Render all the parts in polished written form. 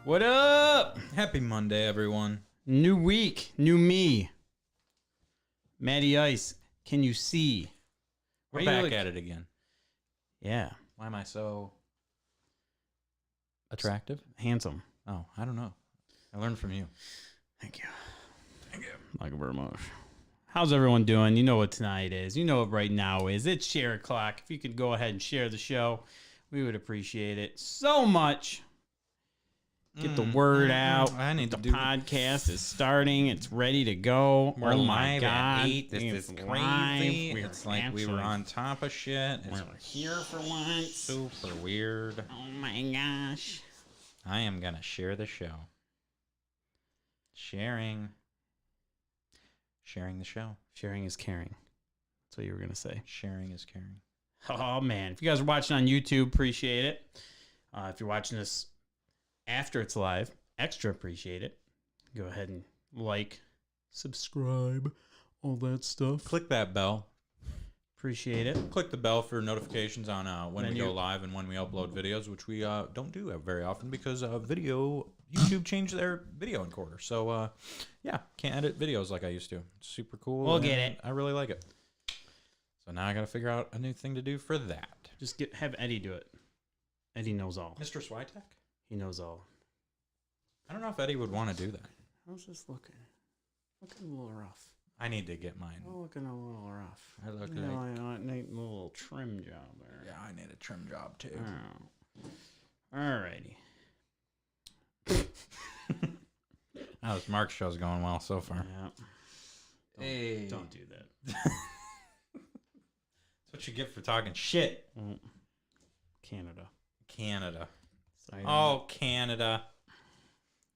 What up? Happy Monday, everyone. New week, new me. Matty Ice, can you see? We're back at it again. Yeah. Why am I so attractive? Handsome. Oh, I don't know. I learned from you. Thank you. Thank you. Thank you very much. How's everyone doing? You know what tonight is. You know what right now is. It's share o'clock. If you could go ahead and share the show, we would appreciate it so much. Get the word out. I need the to do podcast is starting. It's ready to go. We're oh my live god. at 8. This is crazy. It's like we were on top of shit. It's We're here for once. super weird. Oh my gosh. I am going to share the show. Sharing the show. Sharing is caring. That's what you were going to say. Sharing is caring. Oh man. If you guys are watching on YouTube, appreciate it. If you're watching this after it's live, extra appreciate it. Go ahead and like, subscribe, all that stuff. Click that bell. Appreciate it. Click the bell for notifications on when we go live and when we upload videos, which we don't do very often because YouTube changed their video encoder. So, yeah, can't edit videos like I used to. It's super cool. We'll get it. I really like it. So now I got to figure out a new thing to do for that. Just have Eddie do it. Eddie knows all. Mr. Switek? He knows all. I don't know if Eddie would want to do that. How's this looking? Looking a little rough. I need to get mine. Oh, looking a little rough. I look I need a little trim job there. Yeah, I need a trim job too. Oh. Alrighty. Oh, this Mark show's going well so far. Yeah. Don't do that. That's what you get for talking shit. Canada. Canada. Sorry, Canada.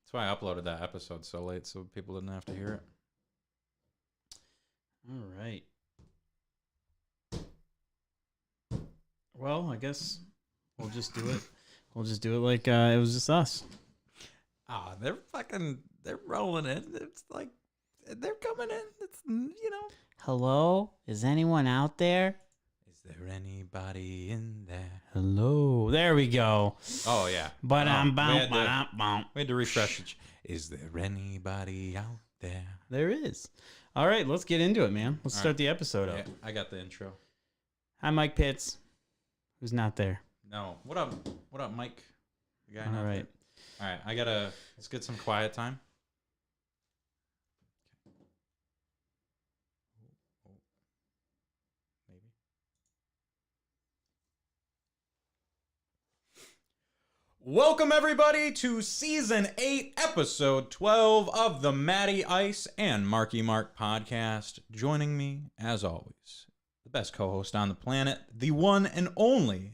That's why I uploaded that episode so late, so people didn't have to hear it. All right. Well, I guess we'll just do it. We'll just do it like it was just us. They're rolling in. It's like they're coming in. It's, Hello? Is anyone out there? Is there anybody in there? Hello. There we go. Oh yeah. But we had to refresh it. Is there anybody out there? There is. All right, let's get into it, man. Let's start the episode up. Yeah, I got the intro. Hi, Mike Pitts, who's not there. No. What up? What up, Mike? The guy All right. There. All right. Let's get some quiet time. Maybe. Welcome everybody to Season 8, Episode 12 of the Matty Ice and Marky Mark podcast. Joining me, as always, the best co-host on the planet, the one and only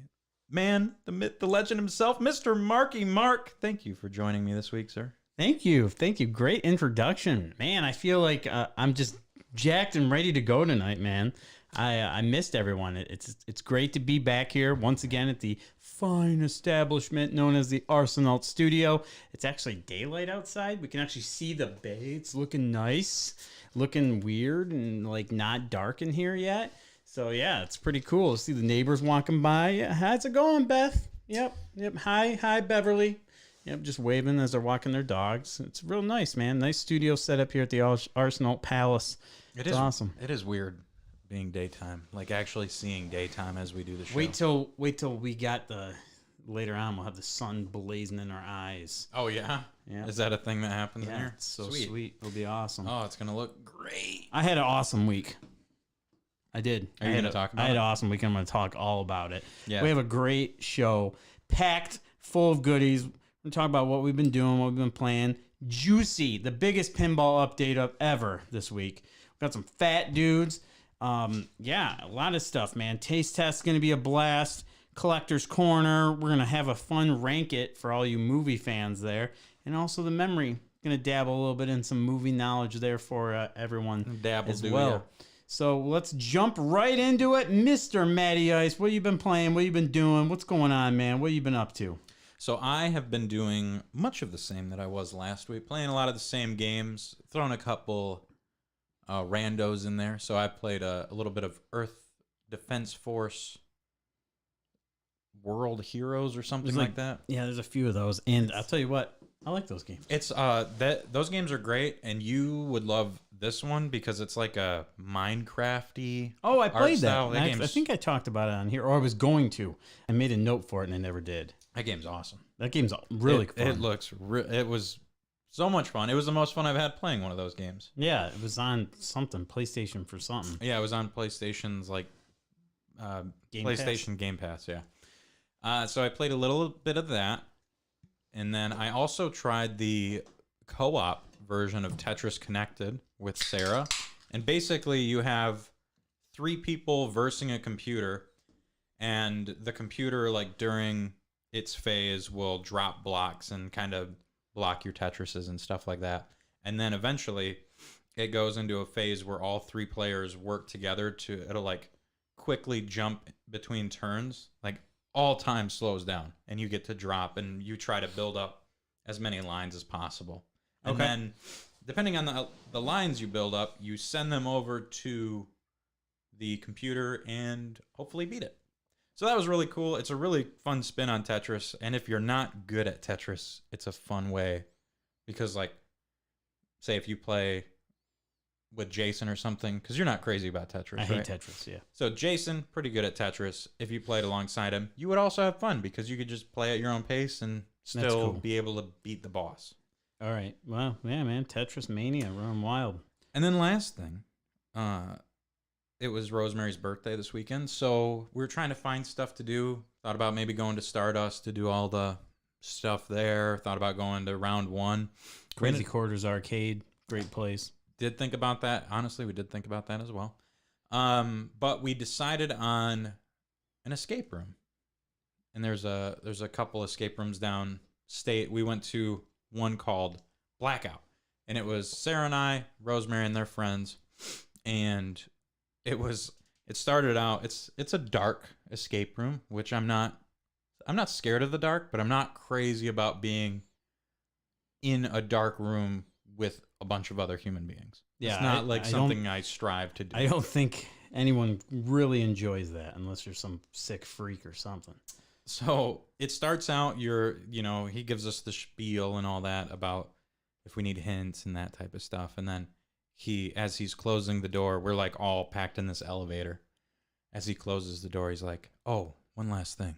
man, the myth, the legend himself, Mr. Marky Mark. Thank you for joining me this week, sir. Thank you. Great introduction. Man, I feel like I'm just jacked and ready to go tonight, man. I missed everyone. It's great to be back here once again at the fine establishment known as the Arsenal Studio. It's actually daylight outside. We can actually see the bay. It's looking nice, looking weird, and like not dark in here yet. So yeah, it's pretty cool to see the neighbors walking by. Yeah, how's it going, Beth? Yep. Hi, Beverly. Yep, just waving as they're walking their dogs. It's real nice, man. Nice studio set up here at the Arsenal Palace. It's awesome. It is weird being daytime, like actually seeing daytime as we do the show. Wait till we got later on. We'll have the sun blazing in our eyes. Oh yeah, yeah. Is that a thing that happens in here? It's so sweet. It'll be awesome. Oh, it's gonna look great. I had an awesome week. I did. Are you gonna talk about it? I had an awesome week. I'm gonna talk all about it. Yeah. We have a great show, packed full of goodies. We're gonna talk about what we've been doing, what we've been playing. Juicy, the biggest pinball update of ever this week. We've got some fat dudes. Yeah, a lot of stuff, man. Taste test going to be a blast. Collector's Corner. We're going to have a fun rank it for all you movie fans there. And also the memory. Going to dabble a little bit in some movie knowledge there for everyone as well. Yeah. So let's jump right into it. Mr. Matty Ice, what you been playing? What you been doing? What's going on, man? What you been up to? So I have been doing much of the same that I was last week. Playing a lot of the same games. Throwing a couple randos in there. So I played a little bit of Earth Defense Force World Heroes or something like that. Yeah, there's a few of those. And I'll tell you what, I like those games. It's those games are great, and you would love this one because it's like a Minecraft-y. Oh, I played that. I think I talked about it on here, or I was going to. I made a note for it and I never did. That game's awesome. That game's really fun. It was so much fun. It was the most fun I've had playing one of those games. Yeah, it was on something, PlayStation for something. Yeah, it was on PlayStation's PlayStation Game Pass, yeah. So I played a little bit of that. And then I also tried the co-op version of Tetris Connected with Sarah. And basically you have 3 people versing a computer, and the computer, like during its phase, will drop blocks and kind of block your Tetrises and stuff like that. And then eventually it goes into a phase where all 3 players work together it'll like quickly jump between turns. Like all time slows down and you get to drop and you try to build up as many lines as possible. And then depending on the lines you build up, you send them over to the computer and hopefully beat it. So that was really cool. It's a really fun spin on Tetris. And if you're not good at Tetris, it's a fun way. Because, like, say if you play with Jason or something, because you're not crazy about Tetris, I hate Tetris, yeah. So Jason, pretty good at Tetris. If you played alongside him, you would also have fun because you could just play at your own pace and still be able to beat the boss. All right. Well, yeah, man. Tetris Mania, running wild. And then last thing, it was Rosemary's birthday this weekend, so we were trying to find stuff to do. Thought about maybe going to Stardust to do all the stuff there. Thought about going to Round 1. Crazy Quarters Arcade, great place. Did think about that. Honestly, we did think about that as well. But we decided on an escape room. And there's a couple escape rooms downstate. We went to one called Blackout. And it was Sarah and I, Rosemary and their friends. And it started out, it's a dark escape room, which I'm not scared of the dark, but I'm not crazy about being in a dark room with a bunch of other human beings. Yeah, it's not something I strive to do. I don't think anyone really enjoys that unless you're some sick freak or something. So it starts out, he gives us the spiel and all that about if we need hints and that type of stuff. And then as he's closing the door, we're like all packed in this elevator. As he closes the door, he's like, "Oh, one last thing.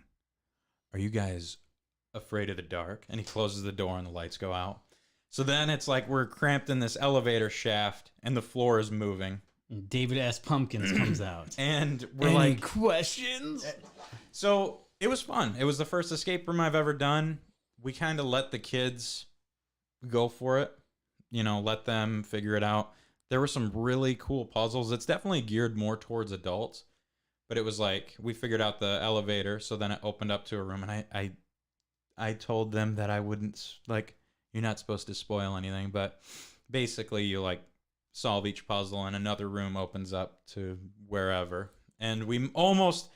Are you guys afraid of the dark?" And he closes the door and the lights go out. So then it's like we're cramped in this elevator shaft and the floor is moving. And David S. Pumpkins comes out. And we're Any like, questions? So it was fun. It was the first escape room I've ever done. We kind of let the kids go for it, let them figure it out. There were some really cool puzzles. It's definitely geared more towards adults, but it was like we figured out the elevator, so then it opened up to a room, and I told them that I wouldn't, you're not supposed to spoil anything, but basically you solve each puzzle and another room opens up to wherever, and we almost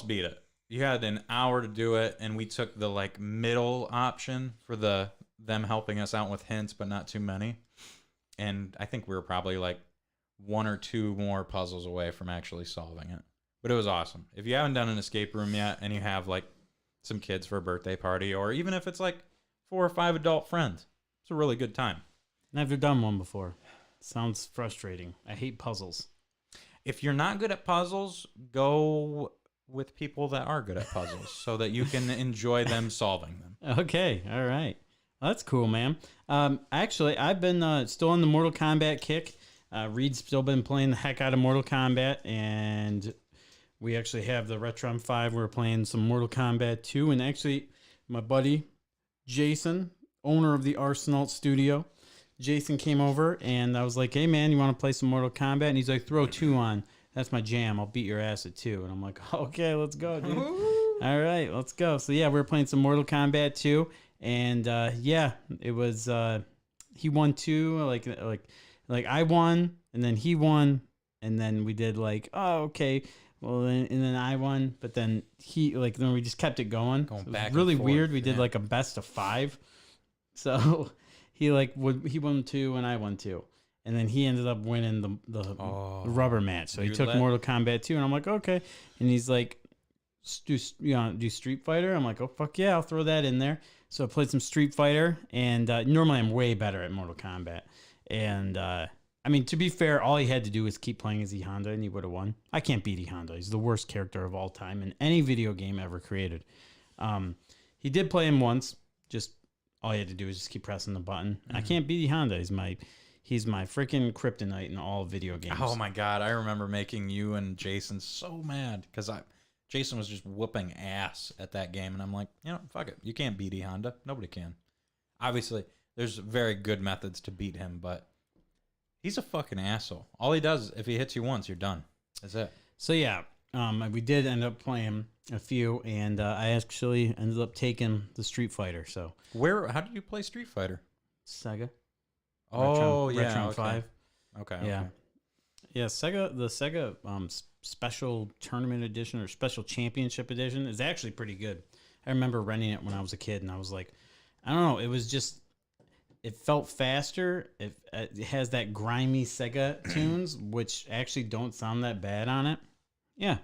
beat it. You had an hour to do it, and we took the middle option for them helping us out with hints, but not too many. And I think we were probably one or two more puzzles away from actually solving it. But it was awesome. If you haven't done an escape room yet and you have some kids for a birthday party, or even if it's 4 or 5 adult friends, it's a really good time. Never done one before. Sounds frustrating. I hate puzzles. If you're not good at puzzles, go with people that are good at puzzles so that you can enjoy them solving them. Okay. All right. Well, that's cool, man. Actually, I've been still on the Mortal Kombat kick. Reed's still been playing the heck out of Mortal Kombat, and we actually have the Retron 5. We're playing some Mortal Kombat 2, and actually, my buddy, Jason, owner of the Arsenal Studio, Jason came over, and I was like, "Hey, man, you want to play some Mortal Kombat?" And he's like, "Throw 2 on. That's my jam. I'll beat your ass at 2." And I'm like, "Okay, let's go, dude." All right, let's go. So, yeah, we're playing some Mortal Kombat 2. And it was he won 2, like I won, and then he won, and then we did oh, okay, well then I won, but then then we just kept it going. Going so it back was really and forth, weird. We did a best of 5, so he won 2 and I won 2, and then he ended up winning the rubber match. So he took Mortal Kombat 2, and I'm like, okay, and he's like, do Street Fighter? I'm like, oh fuck yeah, I'll throw that in there. So I played some Street Fighter, and normally I'm way better at Mortal Kombat. And, I mean, to be fair, all he had to do was keep playing as E Honda, and he would have won. I can't beat E Honda. He's the worst character of all time in any video game ever created. He did play him once. Just all he had to do was just keep pressing the button. Mm-hmm. I can't beat E Honda. He's my freaking kryptonite in all video games. Oh, my God. I remember making you and Jason so mad because Jason was just whooping ass at that game, and I'm like, fuck it. You can't beat E Honda. Nobody can. Obviously, there's very good methods to beat him, but he's a fucking asshole. All he does, if he hits you once, you're done. That's it. So, yeah, we did end up playing a few, and I actually ended up taking the Street Fighter. So how did you play Street Fighter? Sega. Oh, Retron okay. 5. Okay. Yeah. Okay. Yeah, the Sega Special Tournament Edition or Special Championship Edition is actually pretty good. I remember renting it when I was a kid, and I was like, I don't know, it felt faster. It has that grimy Sega tunes, which actually don't sound that bad on it. Yeah.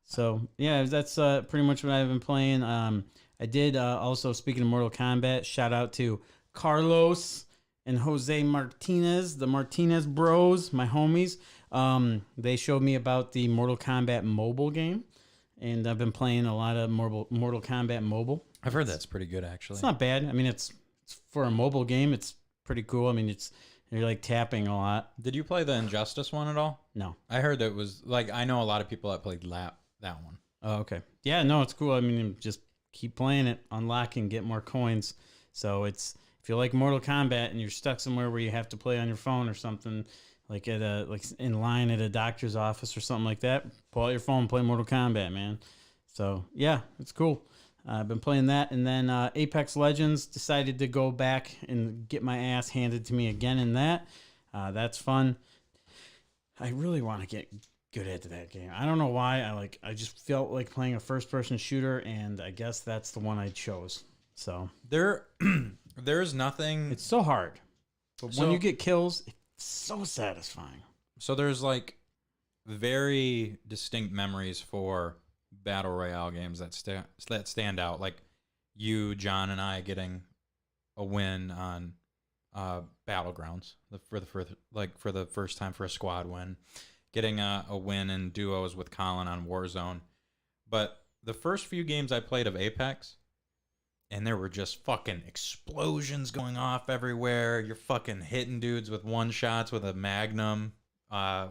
So, yeah, that's pretty much what I've been playing. I did also, speaking of Mortal Kombat, shout out to Carlos and Jose Martinez, the Martinez bros, my homies. They showed me about the Mortal Kombat mobile game, and I've been playing a lot of Mortal Kombat mobile. I've heard that's pretty good, actually. It's not bad. I mean, it's for a mobile game, it's pretty cool. I mean, you're like tapping a lot. Did you play the Injustice one at all? No. I heard that it was like, I know a lot of people that played that one. Oh, okay. Yeah, no, it's cool. I mean, just keep playing it, unlock and get more coins. So it's, if you like Mortal Kombat and you're stuck somewhere where you have to play on your phone or something, like in line at a doctor's office or something like that, pull out your phone and play Mortal Kombat, man. So yeah, it's cool. I've been playing that, and then Apex Legends, decided to go back and get my ass handed to me again in that. That's fun. I really want to get good at that game. I don't know why. I just felt like playing a first-person shooter, and I guess that's the one I chose. So there's nothing. It's so hard, but when you get kills, it's so satisfying. So there's like very distinct memories for battle royale games that stand out, like you, John, and I getting a win on Battlegrounds for the first time for a squad win, getting a win in duos with Colin on Warzone. But the first few games I played of Apex, and there were just fucking explosions going off everywhere. You're fucking hitting dudes with one shots with a Magnum,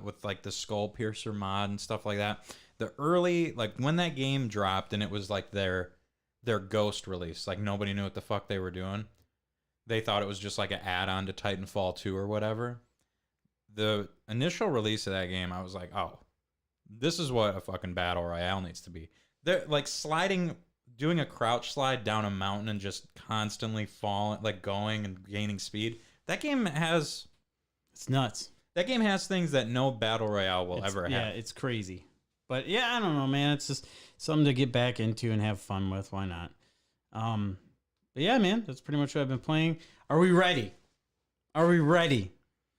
with like the Skull Piercer mod and stuff like that. The early, like when that game dropped and it was like their Ghost release, like nobody knew what the fuck they were doing. They thought it was just like an add-on to Titanfall 2 or whatever. The initial release of that game, I was like, oh, this is what a fucking battle royale needs to be. They're like doing a crouch slide down a mountain and just constantly falling, like going and gaining speed. That game has... It's nuts. That game has things that no battle royale will ever have. Yeah, it's crazy. But yeah, I don't know, man. It's just something to get back into and have fun with. Why not? But yeah, man, that's pretty much what I've been playing. Are we ready? Are we ready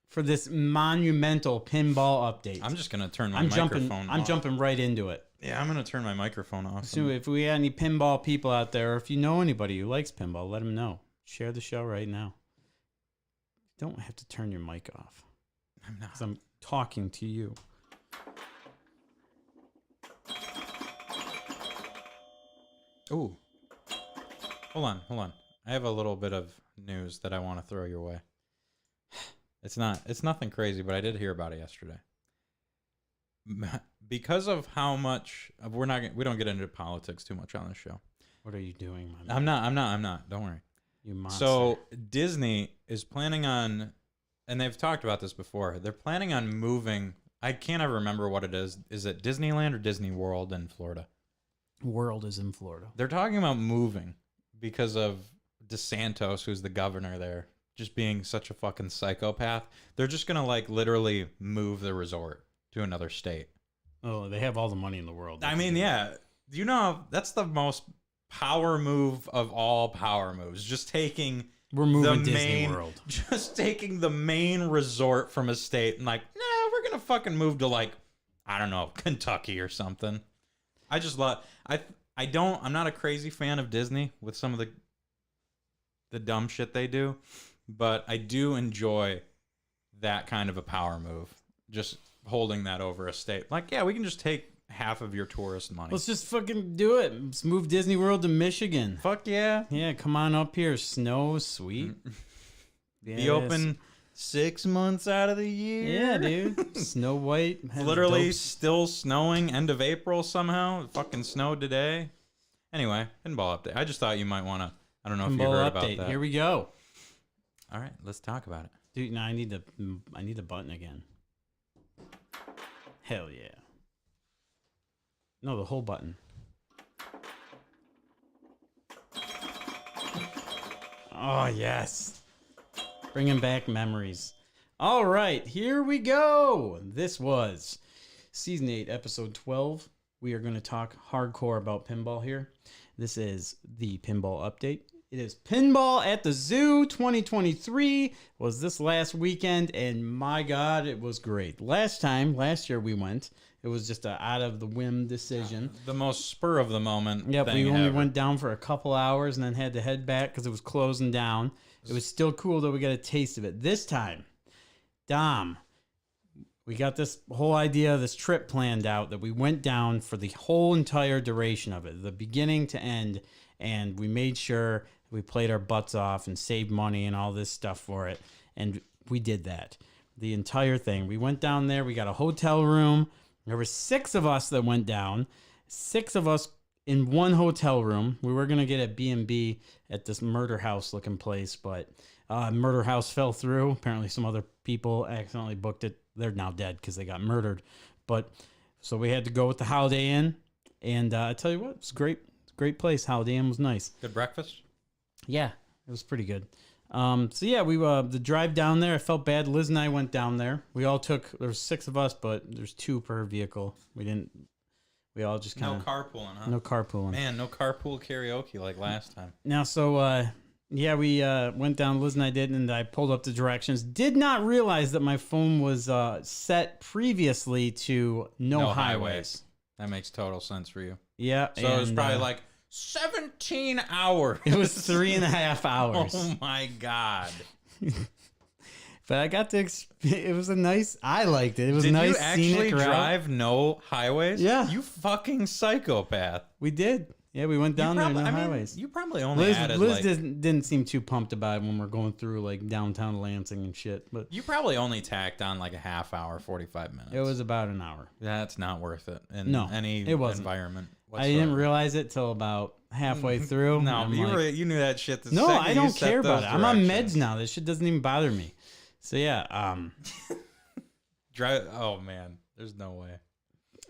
for this monumental pinball update? I'm just gonna turn my microphone off. I'm jumping right into it. Yeah, I'm gonna turn my microphone off. So if we have any pinball people out there, or if you know anybody who likes pinball, let them know. Share the show right now. You don't have to turn your mic off. I'm not. 'Cause I'm talking to you. Ooh. Hold on. I have a little bit of news that I want to throw your way. It's nothing crazy, but I did hear about it yesterday. Because of how much we don't get into politics too much on this show. What are you doing, my man? I'm not. Don't worry. You monster. So Disney is planning on, and they've talked about this before, they're planning on moving, I can't ever remember what it is. Is it Disneyland or Disney World in Florida? World is in Florida. They're talking about moving because of DeSantis, who's the governor there, just being such a fucking psychopath. They're just going to like literally move the resort to another state. Oh, they have all the money in the world. I mean, yeah. You know, that's the most power move of all power moves. Just taking... We're moving Disney World. Just taking the main resort from a state and like, nah, we're going to fucking move to like, I don't know, Kentucky or something. I just love... I'm not a crazy fan of Disney with some of the dumb shit they do, but I do enjoy that kind of a power move. Just holding that over a state. Like, yeah, we can just take half of your tourist money. Let's just fucking do it. Let's move Disney World to Michigan. Fuck yeah. Yeah, come on up here. Snow, sweet. Be open 6 months out of the year. Yeah, dude. Snow White. Literally still snowing end of April somehow. It fucking snowed today. Anyway, pinball update. I just thought you might want to, I don't know if you heard about that. Here we go. All right, let's talk about it. Dude, no, I need the button again. Hell yeah. No, the whole button. Oh, yes. Bringing back memories. All right, here we go. This was Season 8, Episode 12. We are going to talk hardcore about pinball here. This is the Pinball Update. It is Pinball at the Zoo 2023. Was this last weekend, and my God, it was great. Last year we went. It was just an out-of-the-whim decision. The most spur of the moment. Yep, we only went down for a couple hours and then had to head back because it was closing down. It was still cool, though. We got a taste of it. This time, Dom, we got this whole idea of this trip planned out that we went down for the whole entire duration of it, the beginning to end, and we made sure We played our butts off and saved money and all this stuff for it. And we did that. The entire thing. We went down there. We got a hotel room. There were 6 of us that went down. 6 of us in one hotel room. We were going to get a B&B at this murder house looking place, but murder house fell through. Apparently some other people accidentally booked it. They're now dead because they got murdered. But so we had to go with the Holiday Inn. And I tell you what, it's great. It's a great place. Holiday Inn was nice. Good breakfast? Yeah, it was pretty good. So yeah, we the drive down there, I felt bad. Liz and I went down there. We all took, there was 6 of us, but there's 2 per vehicle. We all just kind of... No carpooling, huh? No carpooling. Man, no carpool karaoke like last time. Now, so, yeah, we went down, Liz and I did, and I pulled up the directions. Did not realize that my phone was set previously to no highways. That makes total sense for you. Yeah. So it was probably like 17 hours. It was 3.5 hours. Oh, my God. But I got to, it was a nice, I liked it. It was a nice scenic route. Did you actually drive no highways? Yeah. You fucking psychopath. We did. Yeah, we went down there, no highways. You probably only added Liz didn't seem too pumped about it when we're going through like downtown Lansing and shit. But you probably only tacked on like a half hour, 45 minutes. It was about an hour. That's not worth it in any environment whatsoever. I didn't realize it till about halfway through. No, you knew that shit. No, I don't care about it. I'm on meds now. This shit doesn't even bother me. So yeah, drive. Oh man, there's no way.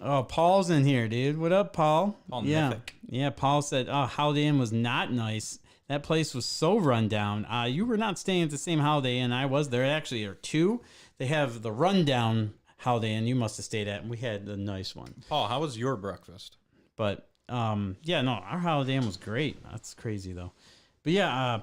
Oh, Paul's in here, dude. What up, Paul? Paul yeah, Mythic. Yeah. Paul said, "Oh, Holiday Inn was not nice. That place was so run down. You were not staying at the same Holiday Inn I was. There actually are 2. They have the rundown Holiday Inn you must have stayed at, and we had the nice one. Paul, how was your breakfast? But yeah, no, our Holiday Inn was great. That's crazy though. But yeah,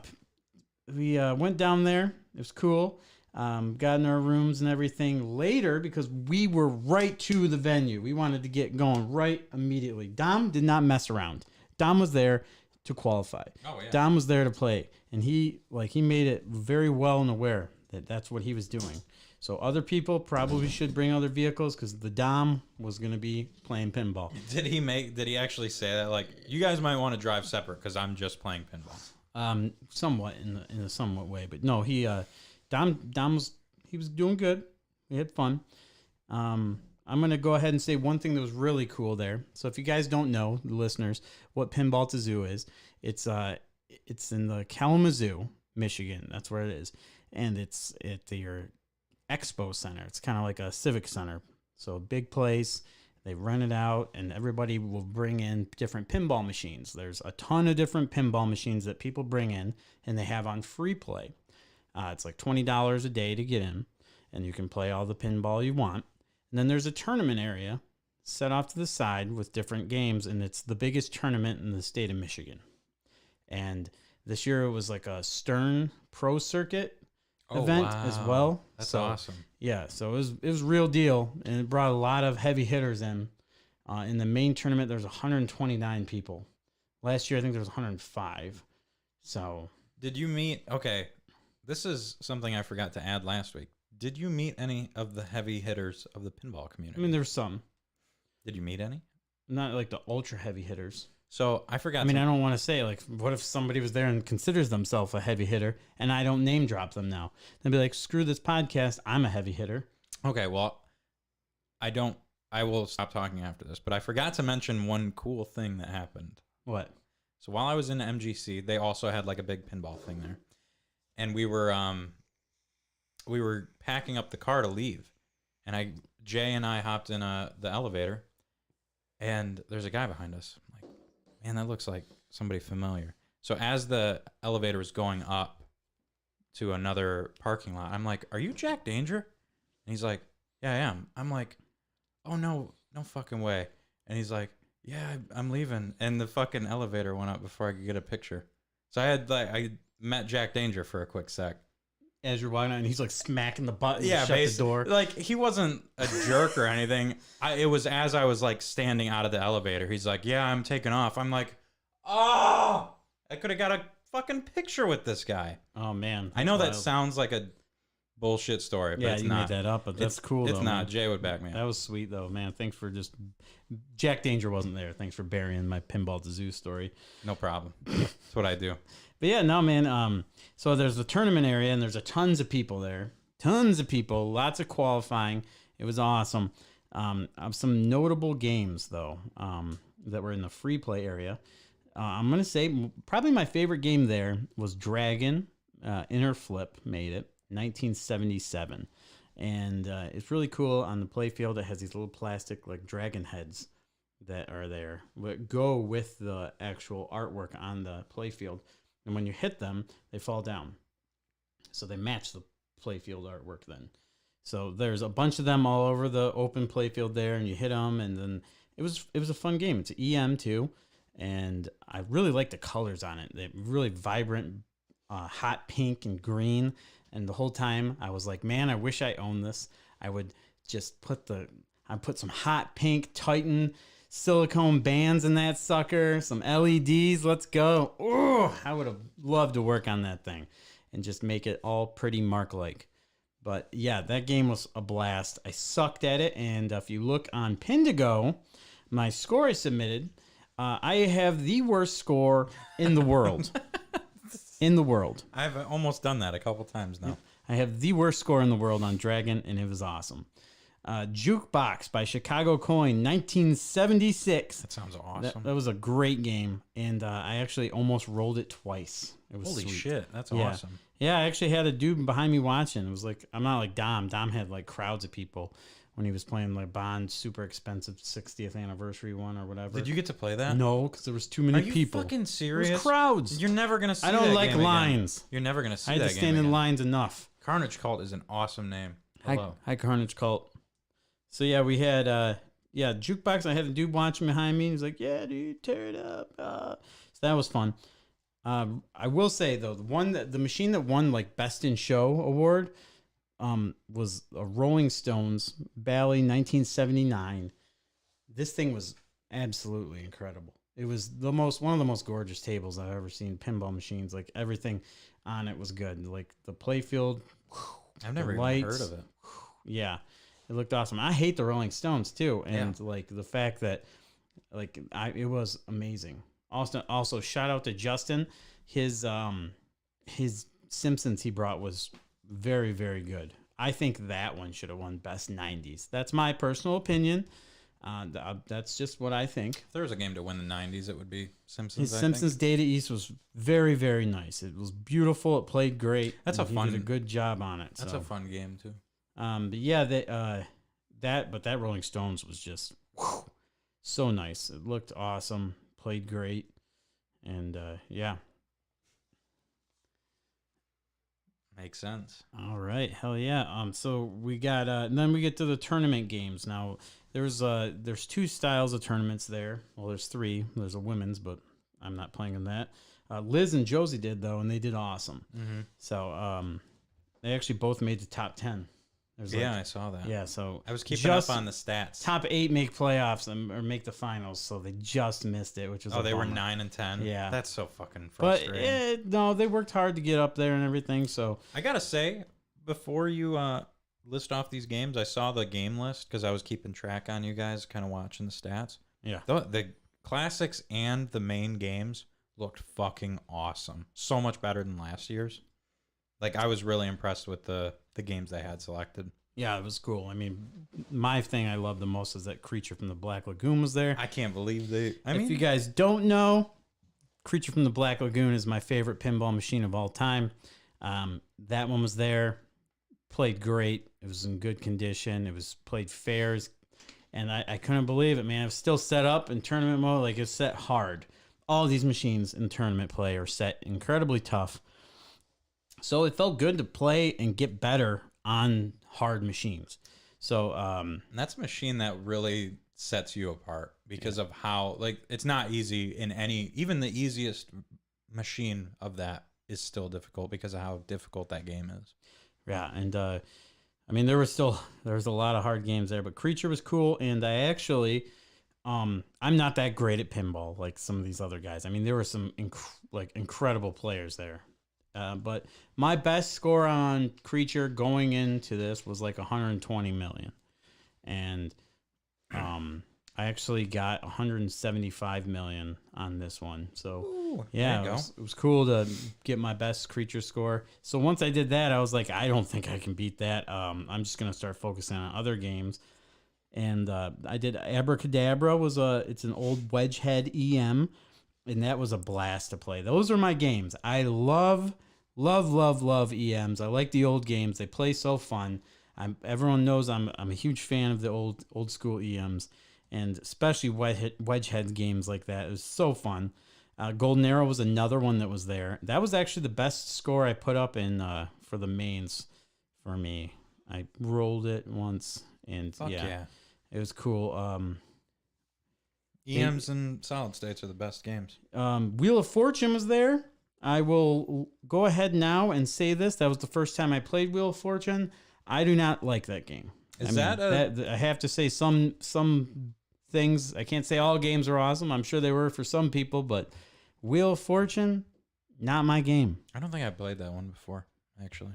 we went down there. It was cool. Got in our rooms and everything later because we were right to the venue. We wanted to get going right immediately. Dom did not mess around. Dom was there to qualify. Oh, yeah. Dom was there to play, and he made it very well and aware that that's what he was doing. So other people probably should bring other vehicles because the Dom was going to be playing pinball. Did he actually say that? Like, you guys might want to drive separate because I'm just playing pinball. Somewhat in a somewhat way, but no, Dom was doing good. We had fun. I'm going to go ahead and say one thing that was really cool there. So if you guys don't know, the listeners, what Pinball to Zoo is, it's in the Kalamazoo, Michigan. That's where it is. And it's at your expo center. It's kind of like a civic center. So a big place. They rent it out, and everybody will bring in different pinball machines. There's a ton of different pinball machines that people bring in, and they have on free play. It's like $20 a day to get in, and you can play all the pinball you want. And then there's a tournament area set off to the side with different games, and it's the biggest tournament in the state of Michigan. And this year it was like a Stern Pro Circuit event as well. That's awesome. Yeah, so it was real deal, and it brought a lot of heavy hitters in. In the main tournament, there's 129 people. Last year, I think there was 105. So did you meet? Okay. This is something I forgot to add last week. Did you meet any of the heavy hitters of the pinball community? I mean, there's some. Did you meet any? Not like the ultra heavy hitters. So I forgot. I mean, I don't want to say, like, what if somebody was there and considers themselves a heavy hitter and I don't name drop them now? They'd be like, screw this podcast. I'm a heavy hitter. Okay, well, I will stop talking after this, but I forgot to mention one cool thing that happened. What? So while I was in MGC, they also had like a big pinball thing there. And we were packing up the car to leave, and Jay and I hopped in the elevator, and there's a guy behind us. I'm like, man, that looks like somebody familiar. So as the elevator was going up to another parking lot, I'm like, are you Jack Danger? And he's like, yeah, I am. I'm like, oh no fucking way. And he's like, yeah, I'm leaving. And the fucking elevator went up before I could get a picture. So I met Jack Danger for a quick sec. As you're walking out, and he's like smacking the button to shut the door. Like, he wasn't a jerk or anything. It was as I was like standing out of the elevator. He's like, yeah, I'm taking off. I'm like, oh, I could have got a fucking picture with this guy. Oh man. I know that sounds like a bullshit story, but it's not. Made that up, but that's cool though. It's not. Man. Jay would back me up. That was sweet though, man. Thanks for Jack Danger wasn't there. Thanks for burying my Pinball to Zoo story. No problem. That's what I do. But yeah, no, man. So there's the tournament area, and there's tons of people there. Tons of people. Lots of qualifying. It was awesome. Some notable games though that were in the free play area. I'm gonna say probably my favorite game there was Dragon. Inner Flip made it 1977, and it's really cool. On the play field, it has these little plastic like dragon heads that are there that go with the actual artwork on the play field, and when you hit them, they fall down, so they match the play field artwork then. So there's a bunch of them all over the open play field there, and you hit them, and then it was a fun game. It's an EM too, and I really like the colors on it. They're really vibrant, hot pink and green. And the whole time I was like, man, I wish I owned this. I would just put some hot pink Titan silicone bands in that sucker, some LEDs. Let's go. Oh, I would have loved to work on that thing and just make it all pretty Mark-like. But yeah, that game was a blast. I sucked at it, and if you look on Pindigo, my score I submitted, I have the worst score in the world. In the world. I've almost done that a couple times now. I have the worst score in the world on Dragon, and it was awesome. Jukebox by Chicago Coin, 1976. That sounds awesome. That was a great game, and I actually almost rolled it twice. It was Holy sweet. shit, that's awesome. Yeah, I actually had a dude behind me watching. It was like, I'm not like Dom. Dom had like crowds of people when he was playing like Bond's super expensive 60th anniversary one or whatever. Did you get to play that? No, because there was too many people. Are you fucking serious? It was crowds. You're never going to see that I don't game like again. lines. You're never going to see that I game had to stand in again. lines enough. Carnage Cult is an awesome name. Hello. Hi, Carnage Cult. So yeah, we had Jukebox. I had a dude watching behind me. He's like, yeah, dude, tear it up. So that was fun. I will say though, the machine that won like Best in Show award was a Rolling Stones Bally 1979. This thing was absolutely incredible. It was one of the most gorgeous tables I've ever seen. Pinball machines, like everything on it was good. Like the playfield, I've never even heard of it. Yeah, it looked awesome. I hate the Rolling Stones too, and like the fact that it was amazing. Also, shout out to Justin. His Simpsons he brought was very, very good. I think that one should have won Best 90s. That's my personal opinion. That's just what I think. If there was a game to win the 90s, it would be Simpsons. His Simpsons Data East was very, very nice. It was beautiful. It played great. That's He did a good job on it. That's a fun game too. But yeah, that Rolling Stones was just so nice. It looked awesome. Played great. And yeah. Makes sense. All right, hell yeah. So we got then we get to the tournament games. Now there's two styles of tournaments there. Well, there's three. There's a women's, but I'm not playing in that. Liz and Josie did though, and they did awesome. Mm-hmm. So they actually both made the top 10. I saw that. Yeah, so I was keeping up on the stats. Top 8 make playoffs or make the finals, so they just missed it, which was they were 9 and 10. Yeah, that's so fucking frustrating. But no, they worked hard to get up there and everything. So I gotta say, before you list off these games, I saw the game list because I was keeping track on you guys, kind of watching the stats. Yeah, the classics and the main games looked fucking awesome. So much better than last year's. Like, I was really impressed with the games they had selected. Yeah, it was cool. I mean, my thing I love the most is that Creature from the Black Lagoon was there. I can't believe if you guys don't know, Creature from the Black Lagoon is my favorite pinball machine of all time. That one was there. Played great. It was in good condition. It was played fair. And I couldn't believe it, man. It was still set up in tournament mode. Like, it's set hard. All these machines in tournament play are set incredibly tough. So it felt good to play and get better on hard machines. So and that's a machine that really sets you apart because of how, like, it's not easy in even the easiest machine of that is still difficult because of how difficult that game is. Yeah, and I mean there was a lot of hard games there, but Creature was cool, and I actually I'm not that great at pinball like some of these other guys. I mean, there were some incredible players there. But my best score on Creature going into this was like 120 million. And I actually got 175 million on this one. So Ooh, yeah, there you it was cool to get my best creature score. So once I did that, I was like, I don't think I can beat that. I'm just gonna start focusing on other games. And I did Abracadabra. It's an old Wedgehead EM, and that was a blast to play. Those are my games. I love EMs. I like the old games. They play so fun. Everyone knows I'm a huge fan of the old school EMs, and especially Wedgehead games like that. It was so fun. Golden Arrow was another one that was there. That was actually the best score I put up in for the mains for me. I rolled it once, and yeah, it was cool. EMs and solid states are the best games. Wheel of Fortune was there. I will go ahead now and say this. That was the first time I played Wheel of Fortune. I do not like that game. I have to say some things. I can't say all games are awesome. I'm sure they were for some people, but Wheel of Fortune, not my game. I don't think I played that one before, actually.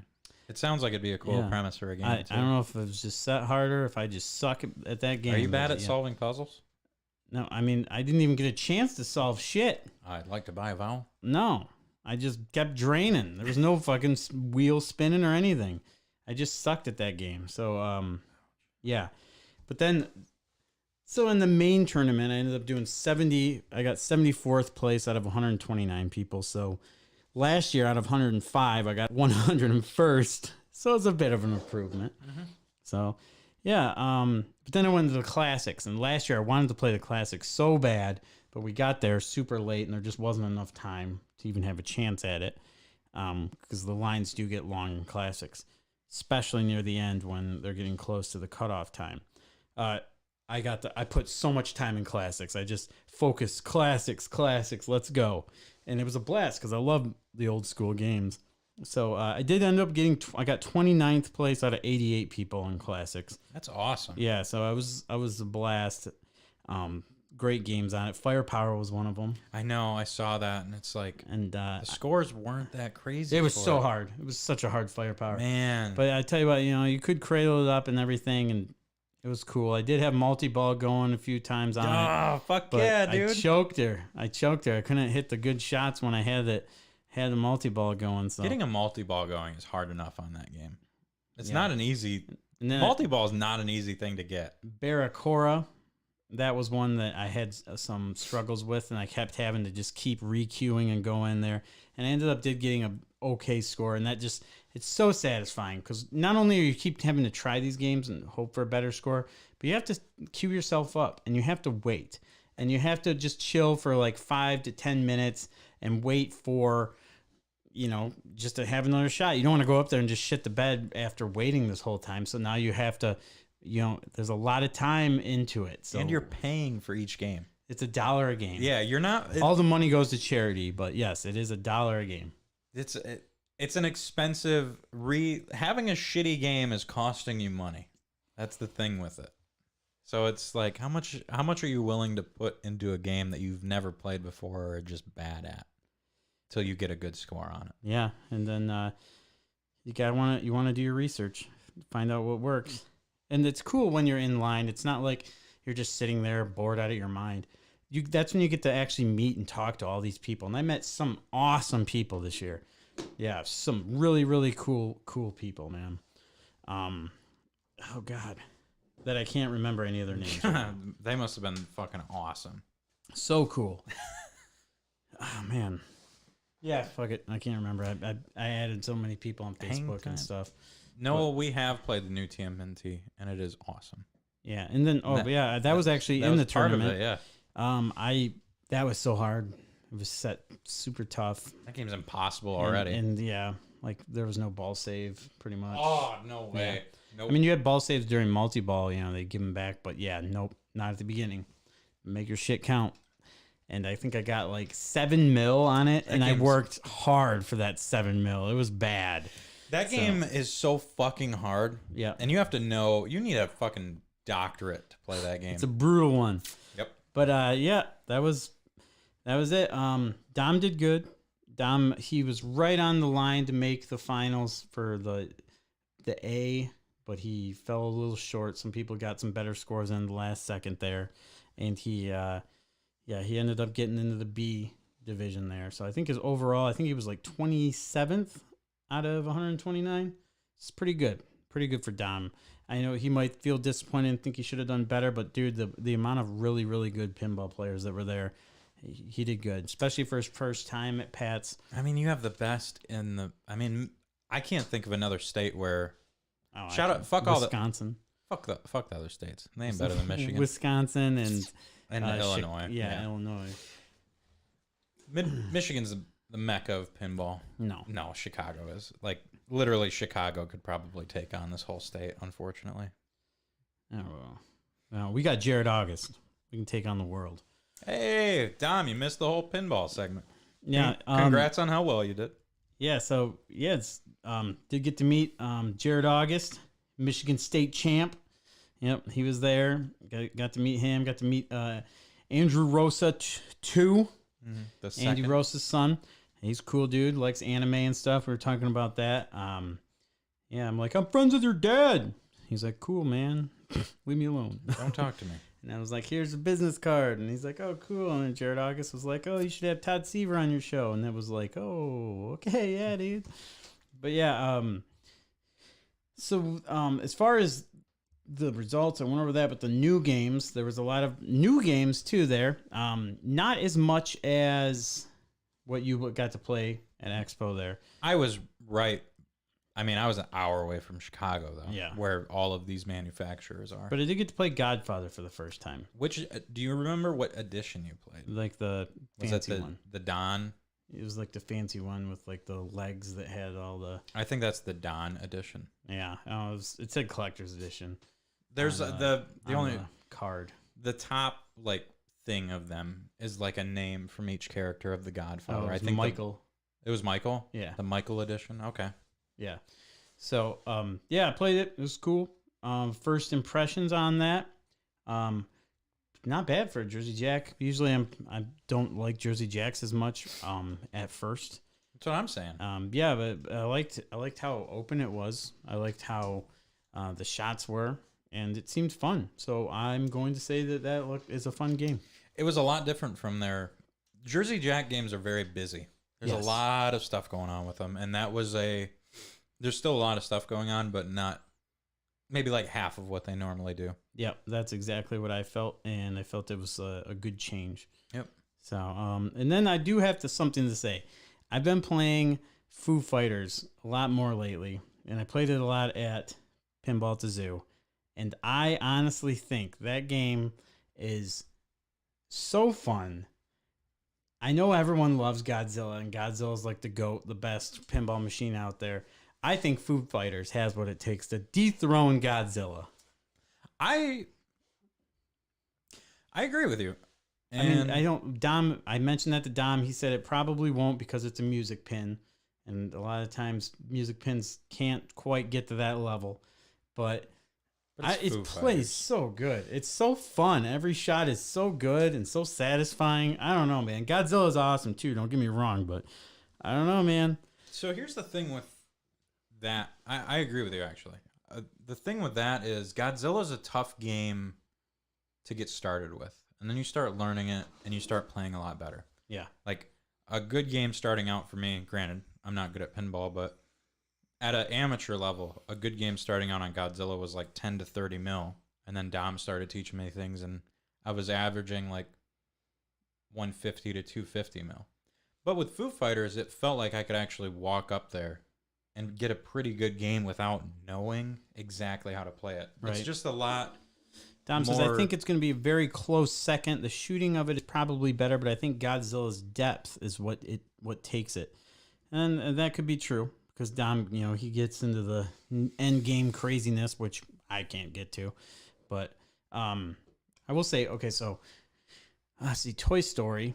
It sounds like it'd be a cool premise for a game. I don't know if it was just set harder, if I just suck at that game. Are you bad at solving puzzles? No, I mean, I didn't even get a chance to solve shit. I'd like to buy a vowel. No, I just kept draining. There was no fucking wheel spinning or anything. I just sucked at that game. So, yeah. But then, so in the main tournament, I ended up doing 70. I got 74th place out of 129 people. So last year, out of 105, I got 101st. So it's a bit of an improvement. Mm-hmm. So, yeah. But then I went to the classics. And last year, I wanted to play the classics so bad. But we got there super late, and there just wasn't enough time to even have a chance at it. Because the lines do get long in classics, especially near the end when they're getting close to the cutoff time. I put so much time in classics. I just focused classics, let's go. And it was a blast because I love the old school games. So I did end up I got 29th place out of 88 people in classics. That's awesome. Yeah, so I was a blast. Great games on it. Firepower was one of them. I know, I saw that, and it's like, and the scores weren't that crazy. It was so hard. It was such a hard Firepower, man. But I tell you what, you could cradle it up and everything, and it was cool. I did have multi-ball going a few times on it. Oh, fuck yeah, dude! I choked her. I couldn't hit the good shots when I had the multi-ball going. So getting a multi-ball going is hard enough on that game. It's not an easy. Multi-ball is not an easy thing to get. Barracora. That was one that I had some struggles with, and I kept having to just keep re-queuing and go in there. And I ended up getting a okay score, and it's so satisfying because not only are you keep having to try these games and hope for a better score, but you have to queue yourself up, and you have to wait, and you have to just chill for like 5 to 10 minutes and wait for, just to have another shot. You don't want to go up there and just shit the bed after waiting this whole time. So now you have to. There's a lot of time into it. So, and you're paying for each game. It's $1 a game. Yeah, you're not. All the money goes to charity, but yes, it is $1 a game. It's an expensive. Having a shitty game is costing you money. That's the thing with it. So it's like, how much are you willing to put into a game that you've never played before or are just bad at, till you get a good score on it? Yeah, and then you want to do your research, find out what works. And it's cool when you're in line. It's not like you're just sitting there bored out of your mind. That's when you get to actually meet and talk to all these people. And I met some awesome people this year. Yeah, some really, really cool people, man. Oh, God. That I can't remember any of their names. They must have been fucking awesome. So cool. Oh, man. Yeah, fuck it. I can't remember. I added so many people on Facebook and stuff. No, we have played the new TMNT, and it is awesome. Yeah, and then that was actually in the tournament. Part of it, yeah. That was so hard. It was set super tough. That game's impossible already. And yeah, like there was no ball save pretty much. Oh, no way. Yeah. Nope. I mean, you had ball saves during multi-ball, they give them back, but yeah, nope, not at the beginning. Make your shit count. And I think I got like 7 mil on it, and I worked hard for that 7 mil. It was bad. That game is so fucking hard. Yeah. And you have to know, you need a fucking doctorate to play that game. It's a brutal one. Yep. But yeah, that was it. Dom did good. Dom, he was right on the line to make the finals for the A, but he fell a little short. Some people got some better scores in the last second there. and he ended up getting into the B division there. So I think his overall, I think he was like 27th out of 129. It's pretty good for Dom. I know he might feel disappointed and think he should have done better, but dude, the amount of really, really good pinball players that were there, he did good, especially for his first time at Pat's. I mean, you have the best in the. I mean, I can't think of another state where. Shout out, fuck all the Wisconsin. Fuck the other states. They ain't better than Michigan, Wisconsin, and Illinois. Yeah, Illinois. Michigan's the mecca of pinball. No, Chicago is like literally. Chicago could probably take on this whole state. Unfortunately. Oh well, we got Jared August. We can take on the world. Hey, Dom, you missed the whole pinball segment. Yeah, congrats on how well you did. Yeah, so it's did get to meet Jared August, Michigan State champ. Yep, he was there. Got to meet him. Got to meet Andrew Rosa too. Mm-hmm. Andy Rosa's son. He's a cool dude. Likes anime and stuff. We were talking about that. Yeah, I'm like, I'm friends with your dad. He's like, cool, man. Leave me alone. Don't talk to me. And I was like, here's a business card. And he's like, oh, cool. And then Jared August was like, oh, you should have Todd Seaver on your show. And it was like, oh, okay, yeah, dude. But yeah, so as far as the results, I went over that, but the new games, there was a lot of new games too there. Not as much as what you got to play at Expo there. I was right. I mean, I was an hour away from Chicago, though, yeah, where all of these manufacturers are. But I did get to play Godfather for the first time. Which, do you remember what edition you played? Like the fancy one. The Don? It was like the fancy one with like the legs that had all the... I think that's the Don edition. Yeah, it said collector's edition. There's the only card. The top like thing of them is like a name from each character of the Godfather. I think Michael. It was Michael? Yeah. The Michael edition? Okay. Yeah. So, yeah, I played it. It was cool. First impressions on that. Not bad for a Jersey Jack. Usually I don't like Jersey Jacks as much at first. That's what I'm saying. Yeah, but I liked how open it was. I liked how the shots were, and it seemed fun. So I'm going to say that is a fun game. It was a lot different from their Jersey Jack games are very busy. There's a lot of stuff going on with them, and that was there's still a lot of stuff going on, but not maybe like half of what they normally do. Yep, that's exactly what I felt, and I felt it was a good change. Yep. So, and then I do have something to say. I've been playing Foo Fighters a lot more lately, and I played it a lot at Pinball at the Zoo, and I honestly think that game is so fun. I know everyone loves Godzilla, and Godzilla's like the GOAT, the best pinball machine out there. I think Foo Fighters has what it takes to dethrone Godzilla. I agree with you. And I mentioned that to Dom. He said it probably won't because it's a music pin. And a lot of times music pins can't quite get to that level. But it plays so good. It's so fun. Every shot is so good and so satisfying. I don't know, man. Godzilla is awesome too. Don't get me wrong, but I don't know, man. So here's the thing with that. I agree with you, actually. The thing with that is Godzilla's a tough game to get started with. And then you start learning it and you start playing a lot better. Yeah. Like a good game starting out for me, granted, I'm not good at pinball, but at an amateur level, a good game starting out on Godzilla was like 10 to 30 mil. And then Dom started teaching me things, and I was averaging like 150 to 250 mil. But with Foo Fighters, it felt like I could actually walk up there and get a pretty good game without knowing exactly how to play it. Right. It's just a lot. Dom says, I think it's going to be a very close second. The shooting of it is probably better, but I think Godzilla's depth is what takes it. And that could be true because Dom, he gets into the end game craziness, which I can't get to. But I will say, okay, so see, Toy Story.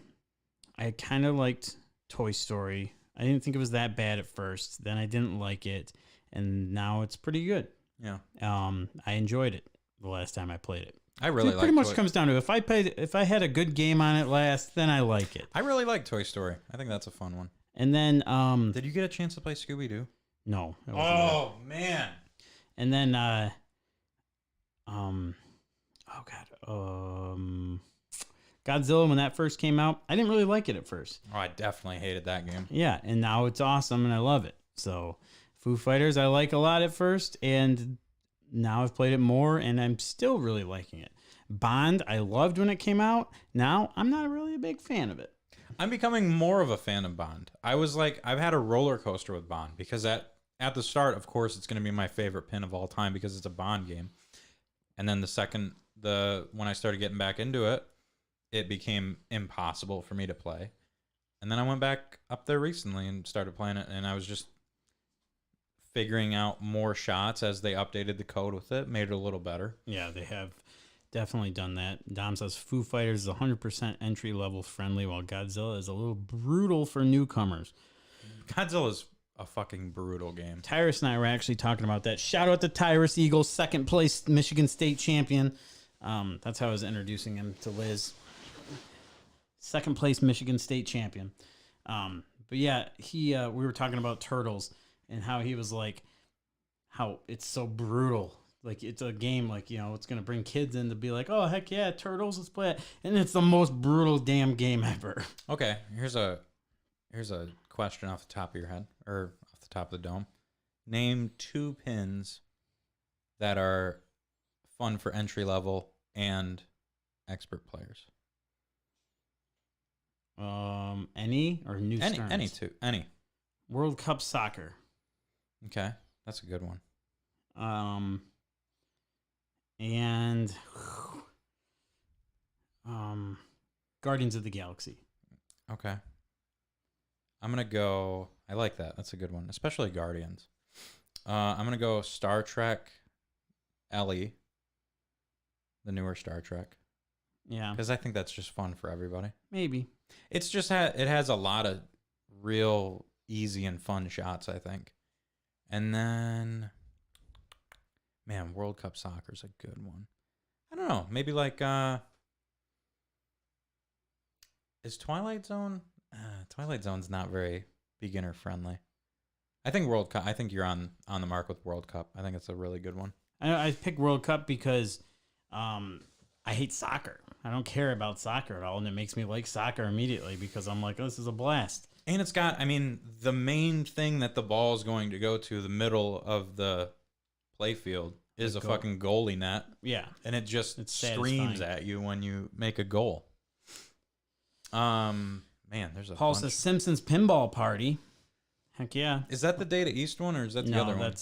I kind of liked Toy Story. I didn't think it was that bad at first. Then I didn't like it, and now it's pretty good. Yeah. I enjoyed it the last time I played it. I really pretty much comes down to if I had a good game on it last, then I like it. I really like Toy Story. I think that's a fun one. And then did you get a chance to play Scooby-Doo? No. Man. And then oh god, Godzilla when that first came out. I didn't really like it at first. Oh, I definitely hated that game. Yeah, and now it's awesome and I love it. So Foo Fighters I like a lot at first, and now I've played it more and I'm still really liking it. Bond I loved when it came out. Now I'm not really a big fan of it. I'm becoming more of a fan of Bond. I've had a roller coaster with Bond because at the start, of course, it's going to be my favorite pin of all time because it's a Bond game. And then when I started getting back into it, it became impossible for me to play. And then I went back up there recently and started playing it, and I was just figuring out more shots as they updated the code with it, made it a little better. Yeah, they have definitely done that. Dom says Foo Fighters is 100% entry-level friendly, while Godzilla is a little brutal for newcomers. Godzilla is a fucking brutal game. Tyrus and I were actually talking about that. Shout out to Tyrus Eagle, second place Michigan State champion. That's how I was introducing him to Liz. Second place Michigan State champion. But yeah, we were talking about Turtles and how he was like, how it's so brutal. Like, it's a game, like, it's going to bring kids in to be like, oh, heck yeah, Turtles, let's play it. And it's the most brutal damn game ever. Okay, here's a question off the top of your head, or off the top of the dome. Name 2 pins that are fun for entry level and expert players. Any or new Stearns? Any 2. Any. World Cup Soccer. Okay, that's a good one. And Guardians of the Galaxy. Okay. I'm going to go... I like that. That's a good one, especially Guardians. I'm going to go Star Trek Ellie, the newer Star Trek. Yeah. Because I think that's just fun for everybody. Maybe. It's just it has a lot of real easy and fun shots, I think. And then, man, World Cup Soccer's a good one. I don't know. Maybe like, is Twilight Zone? Twilight Zone's not very beginner friendly. I think World Cup. I think you're on the mark with World Cup. I think it's a really good one. I picked World Cup because I hate soccer. I don't care about soccer at all, and it makes me like soccer immediately because I'm like, oh, this is a blast. And it's got, the main thing that the ball is going to go to, the middle of the play field, is a fucking goalie net. Yeah. And it just screams satisfying at you when you make a goal. Man, there's a Paul bunch. says Simpsons Pinball Party. Heck yeah. Is that the Data East one, or is that the other one?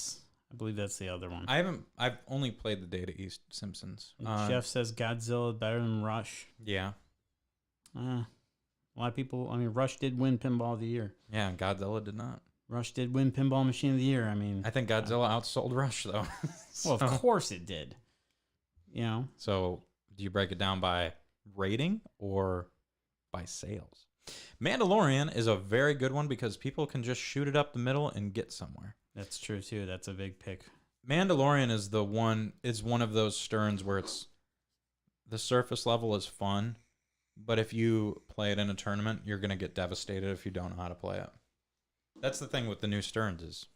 I believe that's the other one. I've only played the Data East Simpsons. Jeff says Godzilla better than Rush. Yeah. A lot of people, Rush did win Pinball of the Year. Yeah, Godzilla did not. Rush did win Pinball Machine of the Year. I think Godzilla outsold Rush, though. Well, of course it did. So, do you break it down by rating or by sales? Mandalorian is a very good one because people can just shoot it up the middle and get somewhere. That's true, too. That's a big pick. Mandalorian is one of those Stearns where the surface level is fun, but if you play it in a tournament, you're going to get devastated if you don't know how to play it. That's the thing with the new Stearns is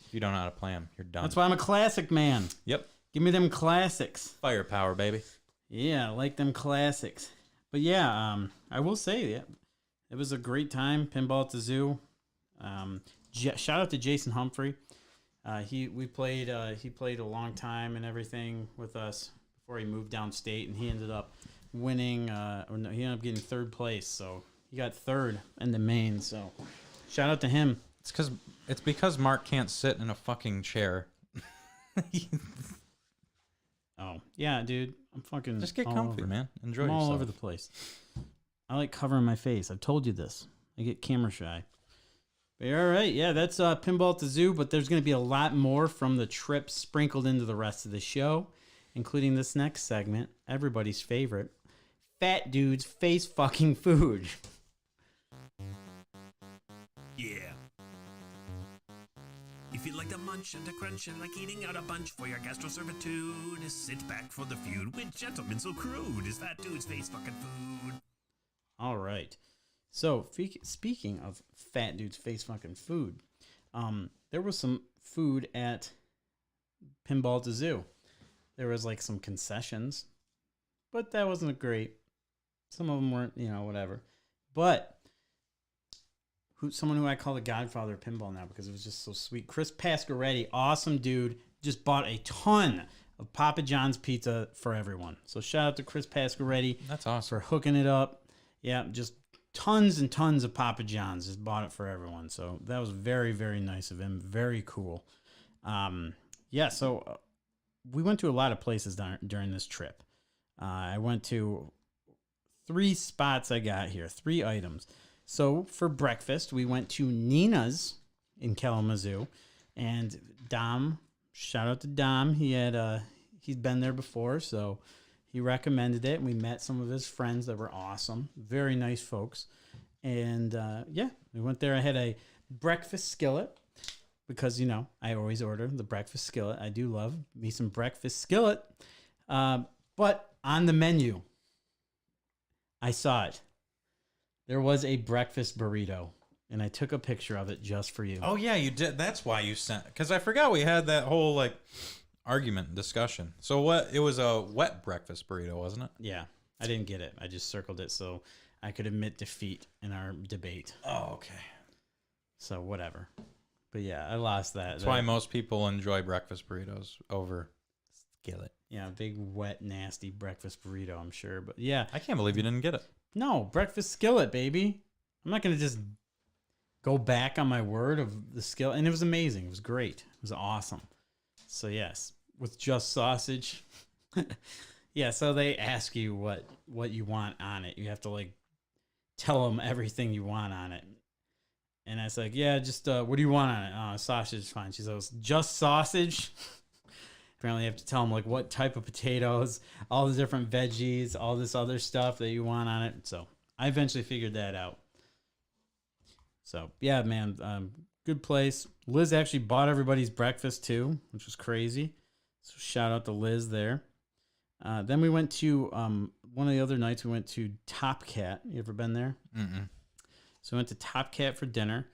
if you don't know how to play them, you're done. That's why I'm a classic man. Yep. Give me them classics. Firepower, baby. Yeah, I like them classics. But yeah, I will say that it was a great time. Pinball at the Zoo. Shout out to Jason Humphrey. He played a long time and everything with us before he moved downstate, and he ended up winning. He ended up getting third place, so he got third in the main. So shout out to him. It's because Mark can't sit in a fucking chair. Oh yeah, dude, I'm fucking just get comfy, man. Enjoy I'm yourself. all over the place. I like covering my face. I've told you this. I get camera shy. But all right, yeah, that's Pinball at the Zoo. But there's going to be a lot more from the trip sprinkled into the rest of the show, including this next segment, everybody's favorite, Fat Dude's Face Fucking Food. Yeah. If you like to munch and to crunch and like eating out a bunch for your gastro-servitude, sit back for the feud with gentlemen so crude is Fat Dude's Face Fucking Food. All right. So, speaking of Fat Dude's Face Fucking Food, there was some food at Pinball at the Zoo. There was like some concessions. but that wasn't great. Some of them weren't, whatever. But someone who I call the godfather of pinball now because it was just so sweet. Chris Pasquaretti, awesome dude, just bought a ton of Papa John's pizza for everyone. So shout out to Chris Pasquaretti. That's awesome. For hooking it up. Yeah, just tons and tons of Papa John's. Just bought it for everyone. So that was very, very nice of him. Very cool. So we went to a lot of places during this trip. I went to 3 spots I got here, 3 items. So for breakfast, we went to Nina's in Kalamazoo. And Dom, shout out to Dom. He's been there before, so he recommended it. We met some of his friends that were awesome. Very nice folks. And we went there. I had a breakfast skillet because, I always order the breakfast skillet. I do love me some breakfast skillet. But on the menu, I saw it. There was a breakfast burrito, and I took a picture of it just for you. Oh, yeah, you did. That's why you sent, because I forgot we had that whole, argument and discussion. So it was a wet breakfast burrito, wasn't it? Yeah, I didn't get it. I just circled it so I could admit defeat in our debate. Oh, okay. So whatever. But yeah, I lost that. That's why most people enjoy breakfast burritos over skillet. Yeah, big, wet, nasty breakfast burrito, I'm sure. But yeah. I can't believe you didn't get it. No, breakfast skillet, baby. I'm not going to just go back on my word of the skillet. And it was amazing. It was great. It was awesome. So yes, with just sausage. Yeah, so they ask you what you want on it. You have to tell them everything you want on it. And I was like, yeah, just what do you want on it? Sausage is fine. She says, just sausage? Apparently you have to tell them what type of potatoes, all the different veggies, all this other stuff that you want on it. So I eventually figured that out. So yeah, man, good place. Liz actually bought everybody's breakfast too, which was crazy. So shout out to Liz there. Then we went to one of the other nights. We went to Top Cat. You ever been there? Mm-mm. So we went to Top Cat for dinner,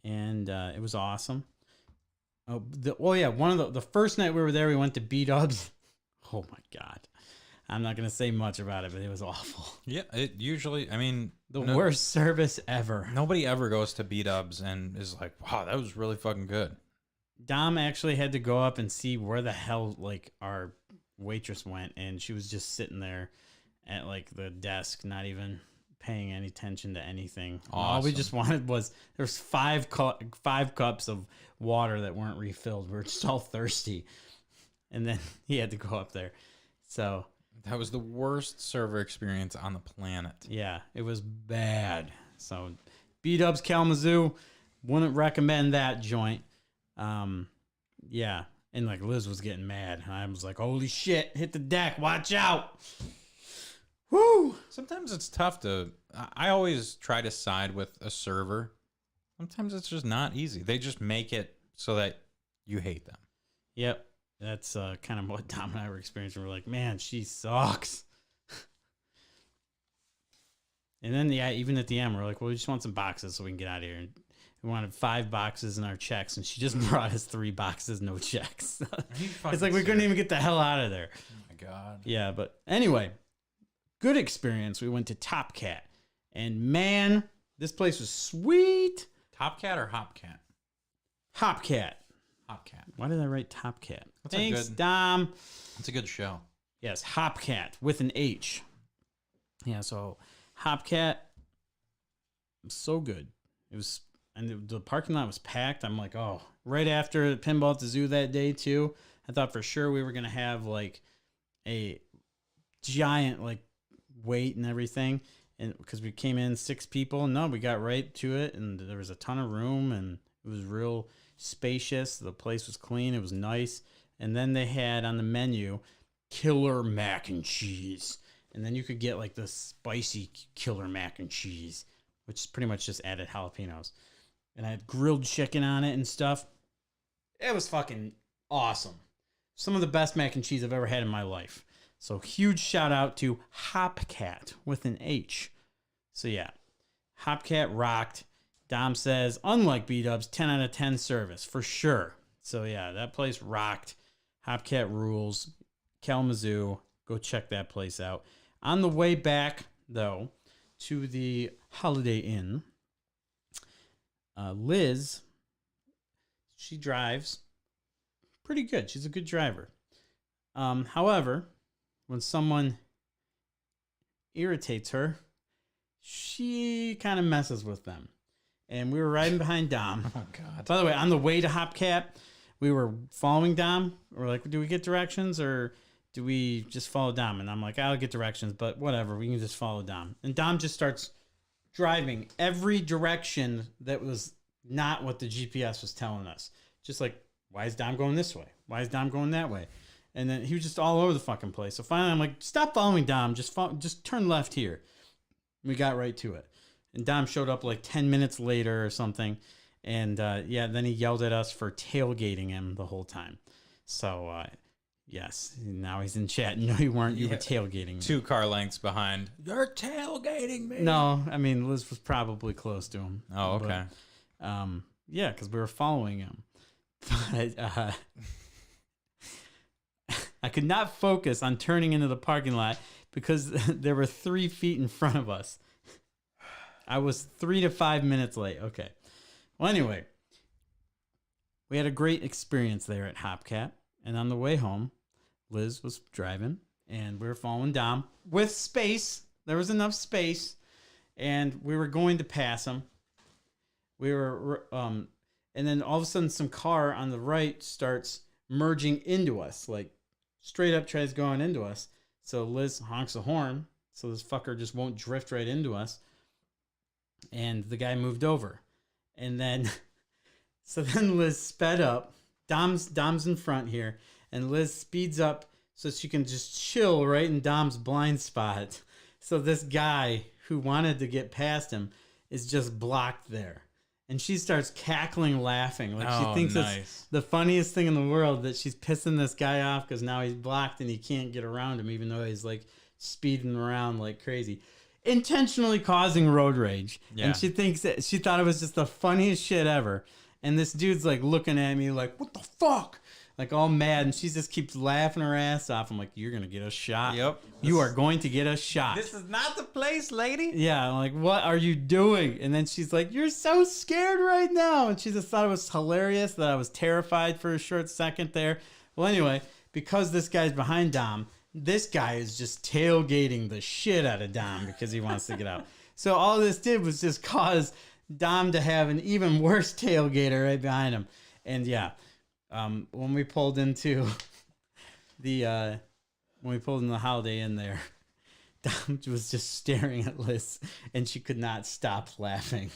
and it was awesome. One of the first night we were there, we went to B-Dubs. Oh my God. I'm not going to say much about it, but it was awful. Yeah, it usually, the worst service ever. Nobody ever goes to B-Dubs and is like, wow, that was really fucking good. Dom actually had to go up and see where the hell our waitress went, and she was just sitting there at the desk, not even paying any attention to anything. Awesome. All we just wanted was there's 5 cups of water that weren't refilled. We were just all thirsty, and then he had to go up there. So that was the worst server experience on the planet. Yeah, it was bad. So B-Dubs Kalamazoo, wouldn't recommend that joint. Yeah, and Liz was getting mad. I was like, holy shit, hit the deck, watch out. Woo! Sometimes it's tough I always try to side with a server. Sometimes it's just not easy. They just make it so that you hate them. Yep. That's kind of what Dom and I were experiencing. We're like, man, she sucks. And then, even at the end, we're like, well, we just want some boxes so we can get out of here. And we wanted 5 boxes in our checks, and she just brought us 3 boxes, no checks. It's like we couldn't even get the hell out of there. Oh, my God. Yeah, but anyway, good experience. We went to Top Cat, and man, this place was sweet. Top Cat or Hop Cat? Hop Cat. Hop Cat. Why did I write Top Cat? That's Thanks, Dom. That's a good show. Yes, Hop Cat with an H. Yeah, so Hop Cat was so good. It was, and the parking lot was packed. I'm like, oh, right after the Pinball at the Zoo that day too. I thought for sure we were gonna have a giant wait and everything, and because we came in 6 people. No, we got right to it, and there was a ton of room, and it was real spacious. The place was clean. It was nice. And then they had on the menu killer mac and cheese. And then you could get the spicy killer mac and cheese, which is pretty much just added jalapenos. And I had grilled chicken on it and stuff. It was fucking awesome. Some of the best mac and cheese I've ever had in my life. So huge shout out to Hopcat with an H. So yeah, Hopcat rocked. Dom says, unlike B-Dubs, 10 out of 10 service, for sure. So, yeah, that place rocked. Hopcat rules. Kalamazoo, go check that place out. On the way back, though, to the Holiday Inn, Liz, she drives pretty good. She's a good driver. However, when someone irritates her, she kind of messes with them. And we were riding behind Dom. Oh, God. By the way, on the way to Hopcat, we were following Dom. We're like, do we get directions or do we just follow Dom? And I'm like, I'll get directions, but whatever. We can just follow Dom. And Dom just starts driving every direction that was not what the GPS was telling us. Just like, why is Dom going this way? Why is Dom going that way? And then he was just all over the fucking place. So finally, I'm like, stop following Dom. Just turn left here. We got right to it. And Dom showed up like 10 minutes later or something. And then he yelled at us for tailgating him the whole time. So, yes, now he's in chat. No, you weren't. You were tailgating me. 2 car lengths behind. You're tailgating me. No, I mean, Liz was probably close to him. Oh, okay. But, yeah, because we were following him. But I could not focus on turning into the parking lot because there were 3 feet in front of us. I was 3 to 5 minutes late. Okay. Well, anyway, we had a great experience there at Hopcat. And on the way home, Liz was driving and we were following Dom with space. There was enough space and we were going to pass him. We were, and then all of a sudden some car on the right starts merging into us, like straight up tries going into us. So Liz honks a horn. So this fucker just won't drift right into us. And the guy moved over. And then, so then Liz sped up. Dom's in front here. And Liz speeds up so she can just chill right in Dom's blind spot. So this guy who wanted to get past him is just blocked there. And she starts cackling, laughing. Like she thinks it's the funniest thing in the world that she's pissing this guy off because now he's blocked and he can't get around him, even though he's like speeding around like crazy. Intentionally causing road rage. Yeah. And she thought it was just the funniest shit ever. And this dude's like looking at me like, what the fuck? Like all mad. And she just keeps laughing her ass off. I'm like, you're going to get a shot. Yep. You are going to get a shot. This is not the place, lady. Yeah. I'm like, what are you doing? And then she's like, you're so scared right now. And she just thought it was hilarious that I was terrified for a short second there. Well, anyway, because this guy's behind Dom, this guy is just tailgating the shit out of Dom because he wants to get out. So all this did was just cause Dom to have an even worse tailgater right behind him. And yeah, when we pulled into the Holiday Inn there, Dom was just staring at Liz and she could not stop laughing.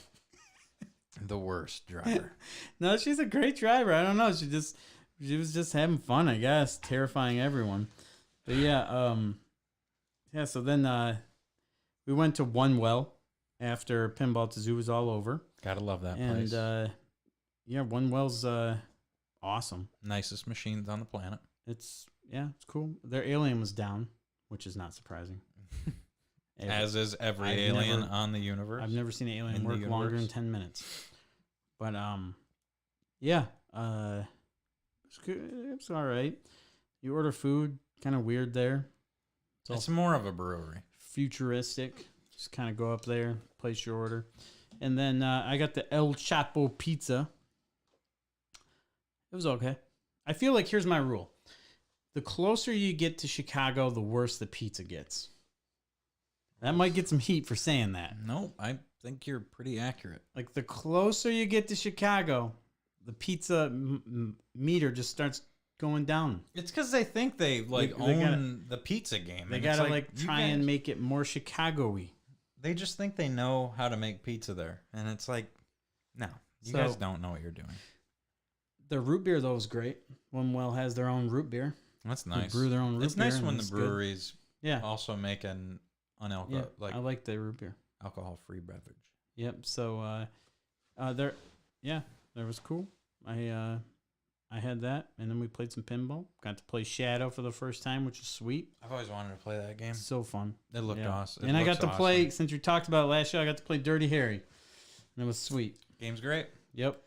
The worst driver. No, she's a great driver. I don't know. She was just having fun, I guess, terrifying everyone. But yeah, so then we went to One Well after Pinball to Zoo was all over. Gotta love that place. And yeah, One Well's awesome. Nicest machines on the planet. It's cool. Their alien was down, which is not surprising. As is every alien on the universe. I've never seen an alien work longer than 10 minutes. But yeah, it's good. It's all right. You order food. Kind of weird there. It's more of a brewery. Futuristic. Just kind of go up there, place your order. And then I got the El Chapo pizza. It was okay. I feel like here's my rule. The closer you get to Chicago, the worse the pizza gets. That might get some heat for saying that. No, I think you're pretty accurate. Like the closer you get to Chicago, the pizza meter just starts going down. It's because they think they own the pizza game. They gotta try and make it more Chicago-y. They just think they know how to make pizza there, and it's like, no, you guys don't know what you're doing. The root beer though is great. One Well has their own root beer. That's nice. They brew their own root beer. It's nice when the breweries good. also make an unalcoholic. I like the root beer. Alcohol-free beverage. Yep. So there was cool. I had that, and then we played some pinball. Got to play Shadow for the first time, which is sweet. I've always wanted to play that game. So fun. It looked awesome. And I got to play, since you talked about it last show, I got to play Dirty Harry. And it was sweet. Game's great. Yep.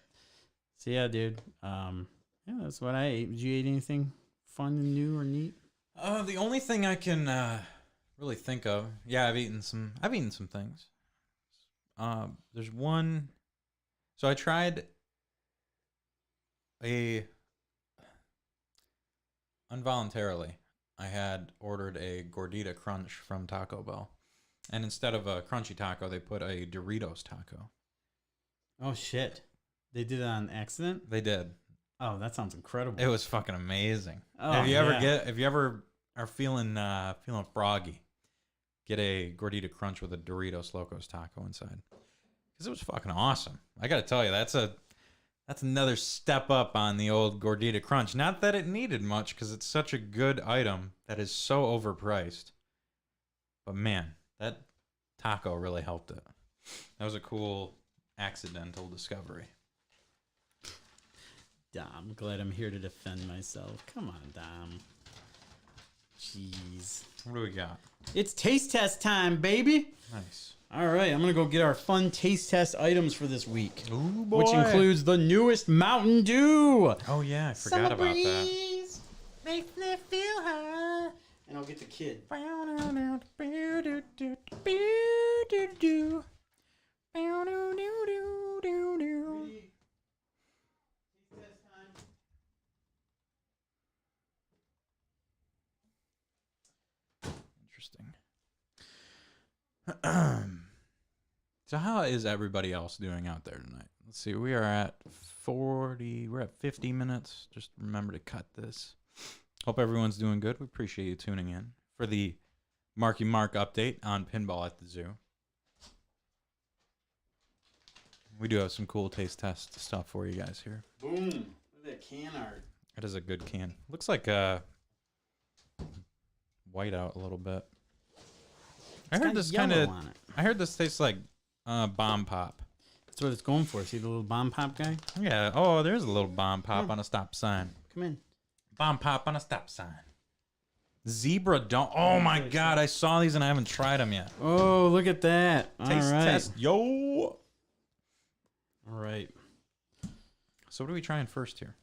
So yeah, dude. That's what I ate. Did you eat anything fun and new or neat? The only thing I can really think of, yeah, I've eaten some things. There's one. So I tried involuntarily. I had ordered a gordita crunch from Taco Bell, and instead of a crunchy taco, they put a Doritos taco. Oh shit! They did it on accident. They did. Oh, that sounds incredible. It was fucking amazing. Oh, if you ever are feeling froggy, get a gordita crunch with a Doritos Locos taco inside, because it was fucking awesome. I gotta tell you, that's another step up on the old gordita crunch. Not that it needed much, because it's such a good item that is so overpriced. But man, that taco really helped it. That was a cool accidental discovery. Dom, I'm glad I'm here to defend myself. Come on, Dom. Jeez. What do we got? It's taste test time, baby. Nice. All right, I'm going to go get our fun taste test items for this week. Ooh, boy. Which includes the newest Mountain Dew. Oh, yeah, I forgot about that. Makes me feel high. And I'll get the kid. Interesting. So how is everybody else doing out there tonight? Let's see. We are at 40. We're at 50 minutes. Just remember to cut this. Hope everyone's doing good. We appreciate you tuning in for the Marky Mark update on Pinball at the Zoo. We do have some cool taste test stuff for you guys here. Boom. Look at that can art. It is a good can. Looks like white out a little bit. I heard this kind of. I heard this tastes like bomb pop. That's what it's going for. See the little bomb pop guy? Yeah. Oh, there's a little bomb pop on a stop sign. Come in. Bomb pop on a stop sign. Zebra don't. Oh my God! I saw these and I haven't tried them yet. Oh, look at that! Taste test, yo. All right. So what are we trying first here?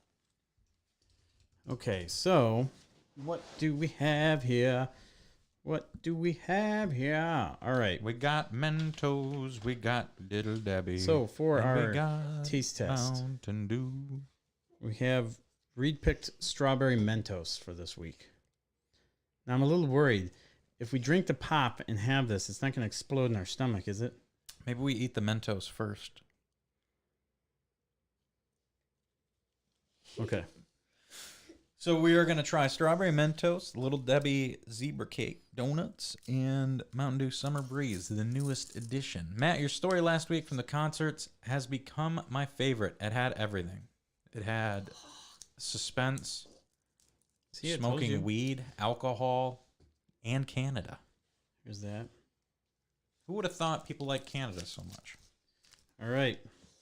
Okay, so what do we have here? What do we have here? All right. We got Mentos. We got Little Debbie. So for and our we got taste test, Mountain Dew. we have Reed picked strawberry Mentos for this week. Now I'm a little worried. If we drink the pop and have this, it's not going to explode in our stomach, is it? Maybe we eat the Mentos first. Okay. So we are going to try strawberry Mentos, Little Debbie Zebra Cake Donuts, and Mountain Dew Summer Breeze, the newest edition. Matt, your story last week from the concerts has become my favorite. It had everything. It had suspense, smoking weed, alcohol, and Canada. Here's that. Who would have thought people like Canada so much? All right.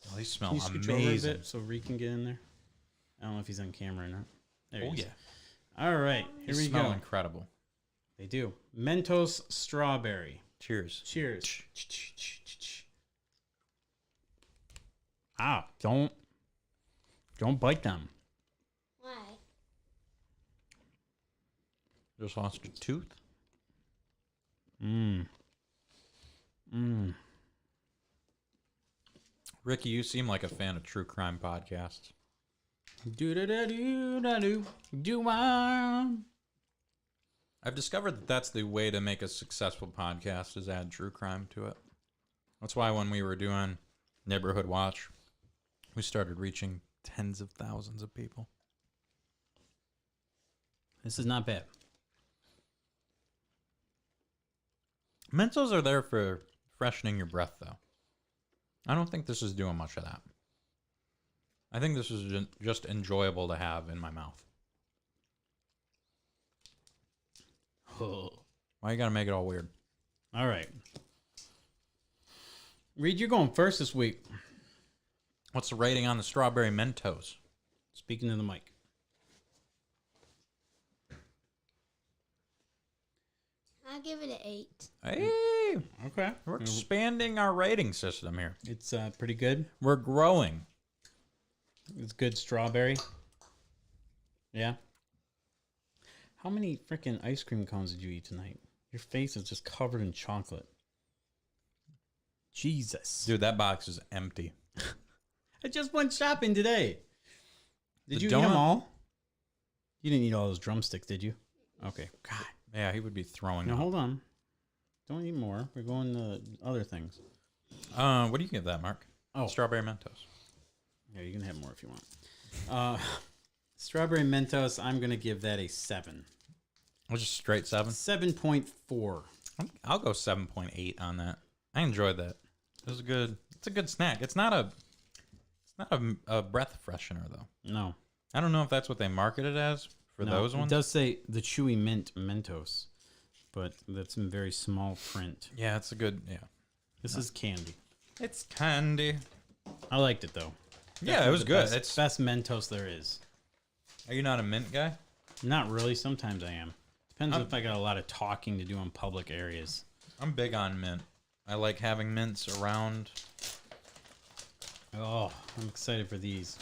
Oh, these smell Can you scooch over a amazing. bit so Reed can get in there? I don't know if he's on camera or not. There he Oh, is. yeah. All right. Here They we smell go. incredible. They do. Mentos strawberry. Cheers. Cheers. Ah, don't bite them. Why? Just lost a tooth. Mmm. Mmm. Ricky, you seem like a fan of true crime podcasts. Do da da do da do do on. I've discovered that that's the way to make a successful podcast is add true crime to it. That's why when we were doing Neighborhood Watch, we started reaching tens of thousands of people. This is not bad. Mentos are there for freshening your breath, though. I don't think this is doing much of that. I think this is just enjoyable to have in my mouth. Oh. Why you gotta make it all weird? All right. Reed, you're going first this week. What's the rating on the strawberry Mentos? Speaking to the mic. I'll give it an 8. Hey, Okay. we're expanding our rating system here. It's pretty good. We're growing. It's good strawberry. Yeah. How many freaking ice cream cones did you eat tonight? Your face is just covered in chocolate. Jesus. Dude, that box is empty. I just went shopping today. Did The you eat them donut- all? You didn't eat all those drumsticks, did you? Okay. God. Yeah, he would be throwing Now up. hold on. Don't eat more. We're going to other things. What do you give that, Mark? Oh. Strawberry Mentos. Yeah, you can have more if you want. Strawberry Mentos, I'm going to give that a 7. I'll just straight 7. 7.4. I'll go 7.8 on that. I enjoyed that. It was good. It's a good snack. It's not a breath freshener though. No. I don't know if that's what they market it as for those ones. It does say the Chewy Mint Mentos, but that's in very small print. Yeah, it's a good. Yeah, This is candy. it's candy. I liked it though. Yeah, it was The good. Best, It's. best Mentos there is. Are you not a mint guy? Not really. Sometimes I am. Depends if I got a lot of talking to do in public areas. I'm big on mint. I like having mints around. Oh, I'm excited for these.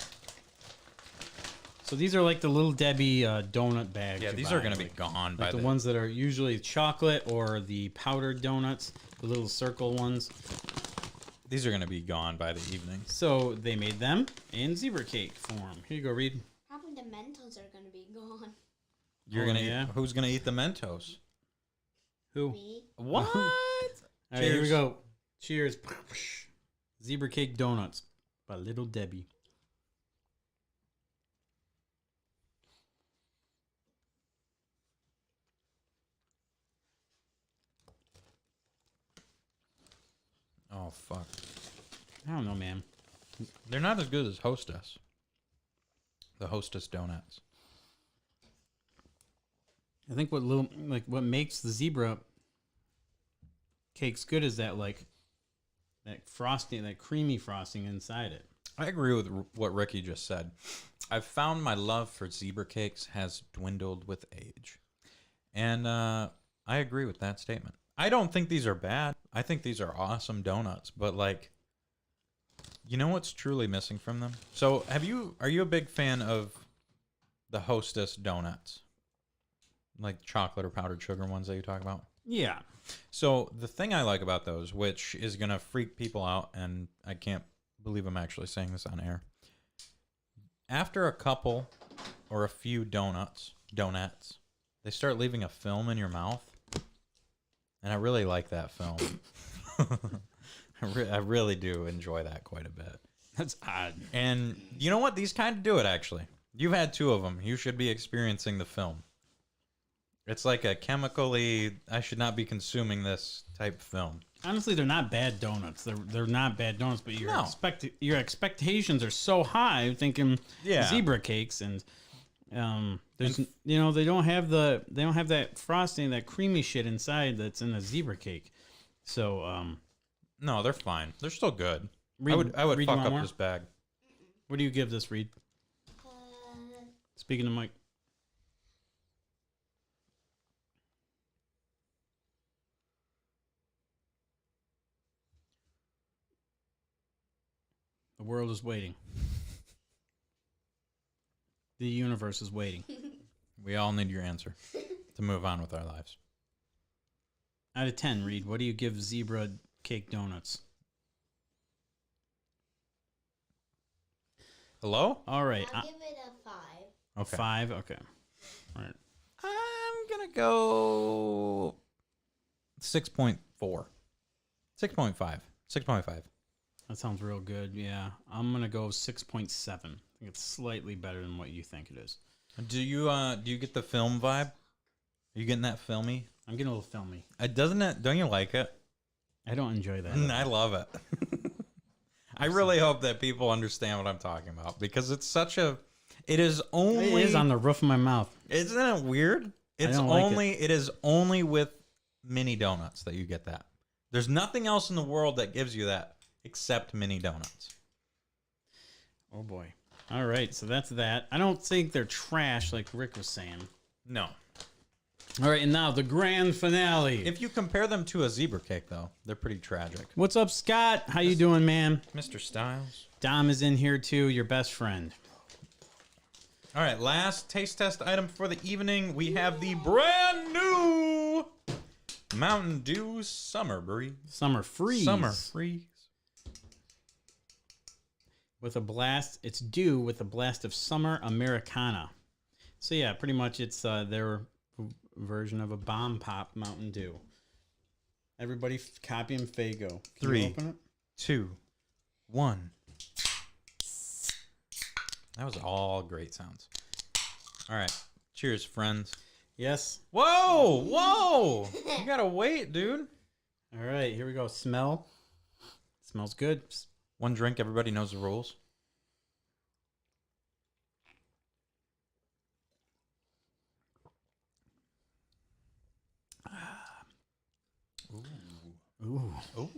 So these are like the Little Debbie donut bags. Yeah, you these buy, are gonna be like- gone by Like the ones that are usually chocolate or the powdered donuts, the little circle ones. These are gonna be gone by the evening. So they made them in zebra cake form. Here you go, Reed. Probably the Mentos are gonna be gone. You're Oh, gonna. yeah? Who's gonna eat the Mentos? Who? Me. What? All right, here we Cheers. go. Cheers. Zebra cake donuts by Little Debbie. Oh fuck! I don't know, man. They're not as good as Hostess. The Hostess donuts. I think what makes the zebra cakes good is that that frosting, that creamy frosting inside it. I agree with what Ricky just said. I've found my love for zebra cakes has dwindled with age. And I agree with that statement. I don't think these are bad. I think these are awesome donuts. But, like, you know what's truly missing from them? So, are you a big fan of the Hostess donuts? Like chocolate or powdered sugar ones that you talk about? Yeah. So the thing I like about those, which is going to freak people out, and I can't believe I'm actually saying this on air. After a couple or a few donuts, they start leaving a film in your mouth. And I really like that film. I really do enjoy that quite a bit. That's odd. And you know what? These kind of do it, actually. You've had 2 of them. You should be experiencing the film. It's like a chemically, I should not be consuming this type film. Honestly, they're not bad donuts. They're not bad donuts, but No. your expectations are so high, thinking Yeah. zebra cakes and there's they don't have that frosting, that creamy shit inside that's in a zebra cake. So No, they're fine. They're still good. Reed, I would Reed, fuck you want up more? this bag. What do you give this, Reed? Speaking of Mike. The world is waiting. The universe is waiting. We all need your answer to move on with our lives. Out of 10, Reed, what do you give zebra cake donuts? Hello? All right. I'll give it a 5. A Okay. 5? Okay. All right. I'm going to go 6.4. 6.5. 6.5. That sounds real good. Yeah. I'm going to go 6.7. I think it's slightly better than what you think it is. Do you get the film vibe? Are you getting that filmy? I'm getting a little filmy. Don't you like it? I don't enjoy that. I love it. I really hope that people understand what I'm talking about because it is only It is on the roof of my mouth. Isn't it weird? It's don't like only it is only with mini donuts that you get that. There's nothing else in the world that gives you that except mini donuts. Oh boy. All right, so that's that. I don't think they're trash like Rick was saying. No. All right, and now the grand finale. If you compare them to a zebra cake though, they're pretty tragic. What's up, Scott? How you doing, man? Mr. Styles. Dom is in here too, your best friend. All right, last taste test item for the evening. We have the brand new Mountain Dew Summer Breeze. Summer Freeze. Summer Freeze. With a blast. It's Dew with a blast of Summer Americana. So yeah, pretty much it's their version of a bomb pop Mountain Dew. Everybody copy and Fago. Can 3, you open it? 2, 1. That was all great sounds. All right. Cheers, friends. Yes. Whoa! Whoa! You gotta wait, dude. All right, here we go. Smell. Smells good. One drink, everybody knows the rules. Ooh. Ooh.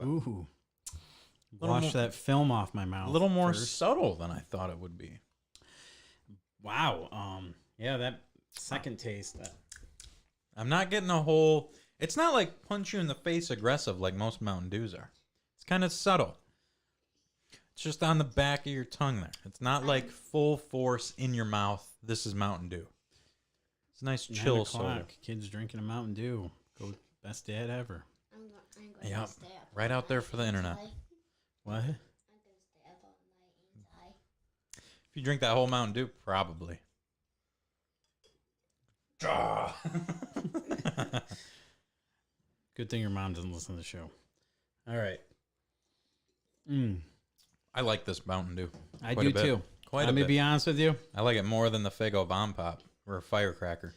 Ooh. Little Wash more- that film off my mouth. A little more first. subtle than I thought it would be. Wow. Yeah, that second taste. I'm not getting a whole... It's not like punch you in the face aggressive like most Mountain Dews are. It's kind of subtle. It's just on the back of your tongue there. It's not like full force in your mouth. This is Mountain Dew. It's a nice 9 chill o'clock. soda. Kids drinking a Mountain Dew. Go best dad ever. I'm going Yeah, to stay up. right out there for the internet. What? I'm going to stay up all night inside. If you drink that whole Mountain Dew, probably. Good thing your mom doesn't listen to the show. All right. I like this Mountain Dew. I Quite do a bit. too. Quite Let a me bit. be honest with you. I like it more than the Faygo Bomb Pop or a firecracker.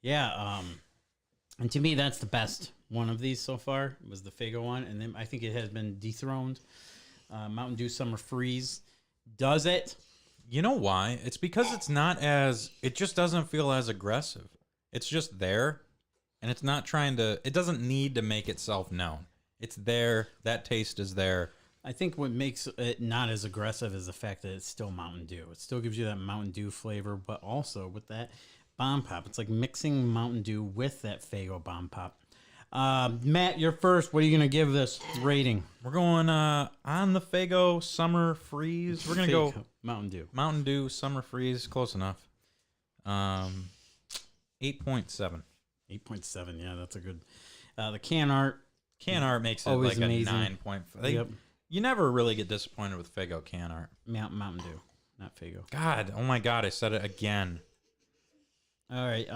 Yeah. And to me, that's the best one of these so far was the Faygo one, and then I think it has been dethroned. Mountain Dew Summer Freeze does it. You know why? It's because it's not as... It just doesn't feel as aggressive. It's just there, and it's not trying to... It doesn't need to make itself known. It's there. That taste is there. I think what makes it not as aggressive is the fact that it's still Mountain Dew. It still gives you that Mountain Dew flavor, but also with that Bomb Pop. It's like mixing Mountain Dew with that Faygo Bomb Pop. Matt, you're first. What are you going to give this rating? We're going on the Faygo Summer Freeze. We're going to go Mountain Dew. Mountain Dew Summer Freeze. Close enough. 8.7. 8.7. Yeah, that's a good. The can art. Can art makes it Always like amazing. a 9.5. Yep. You never really get disappointed with Faygo can art. Mountain Dew, not Faygo. God, oh my God, I said it again. All right.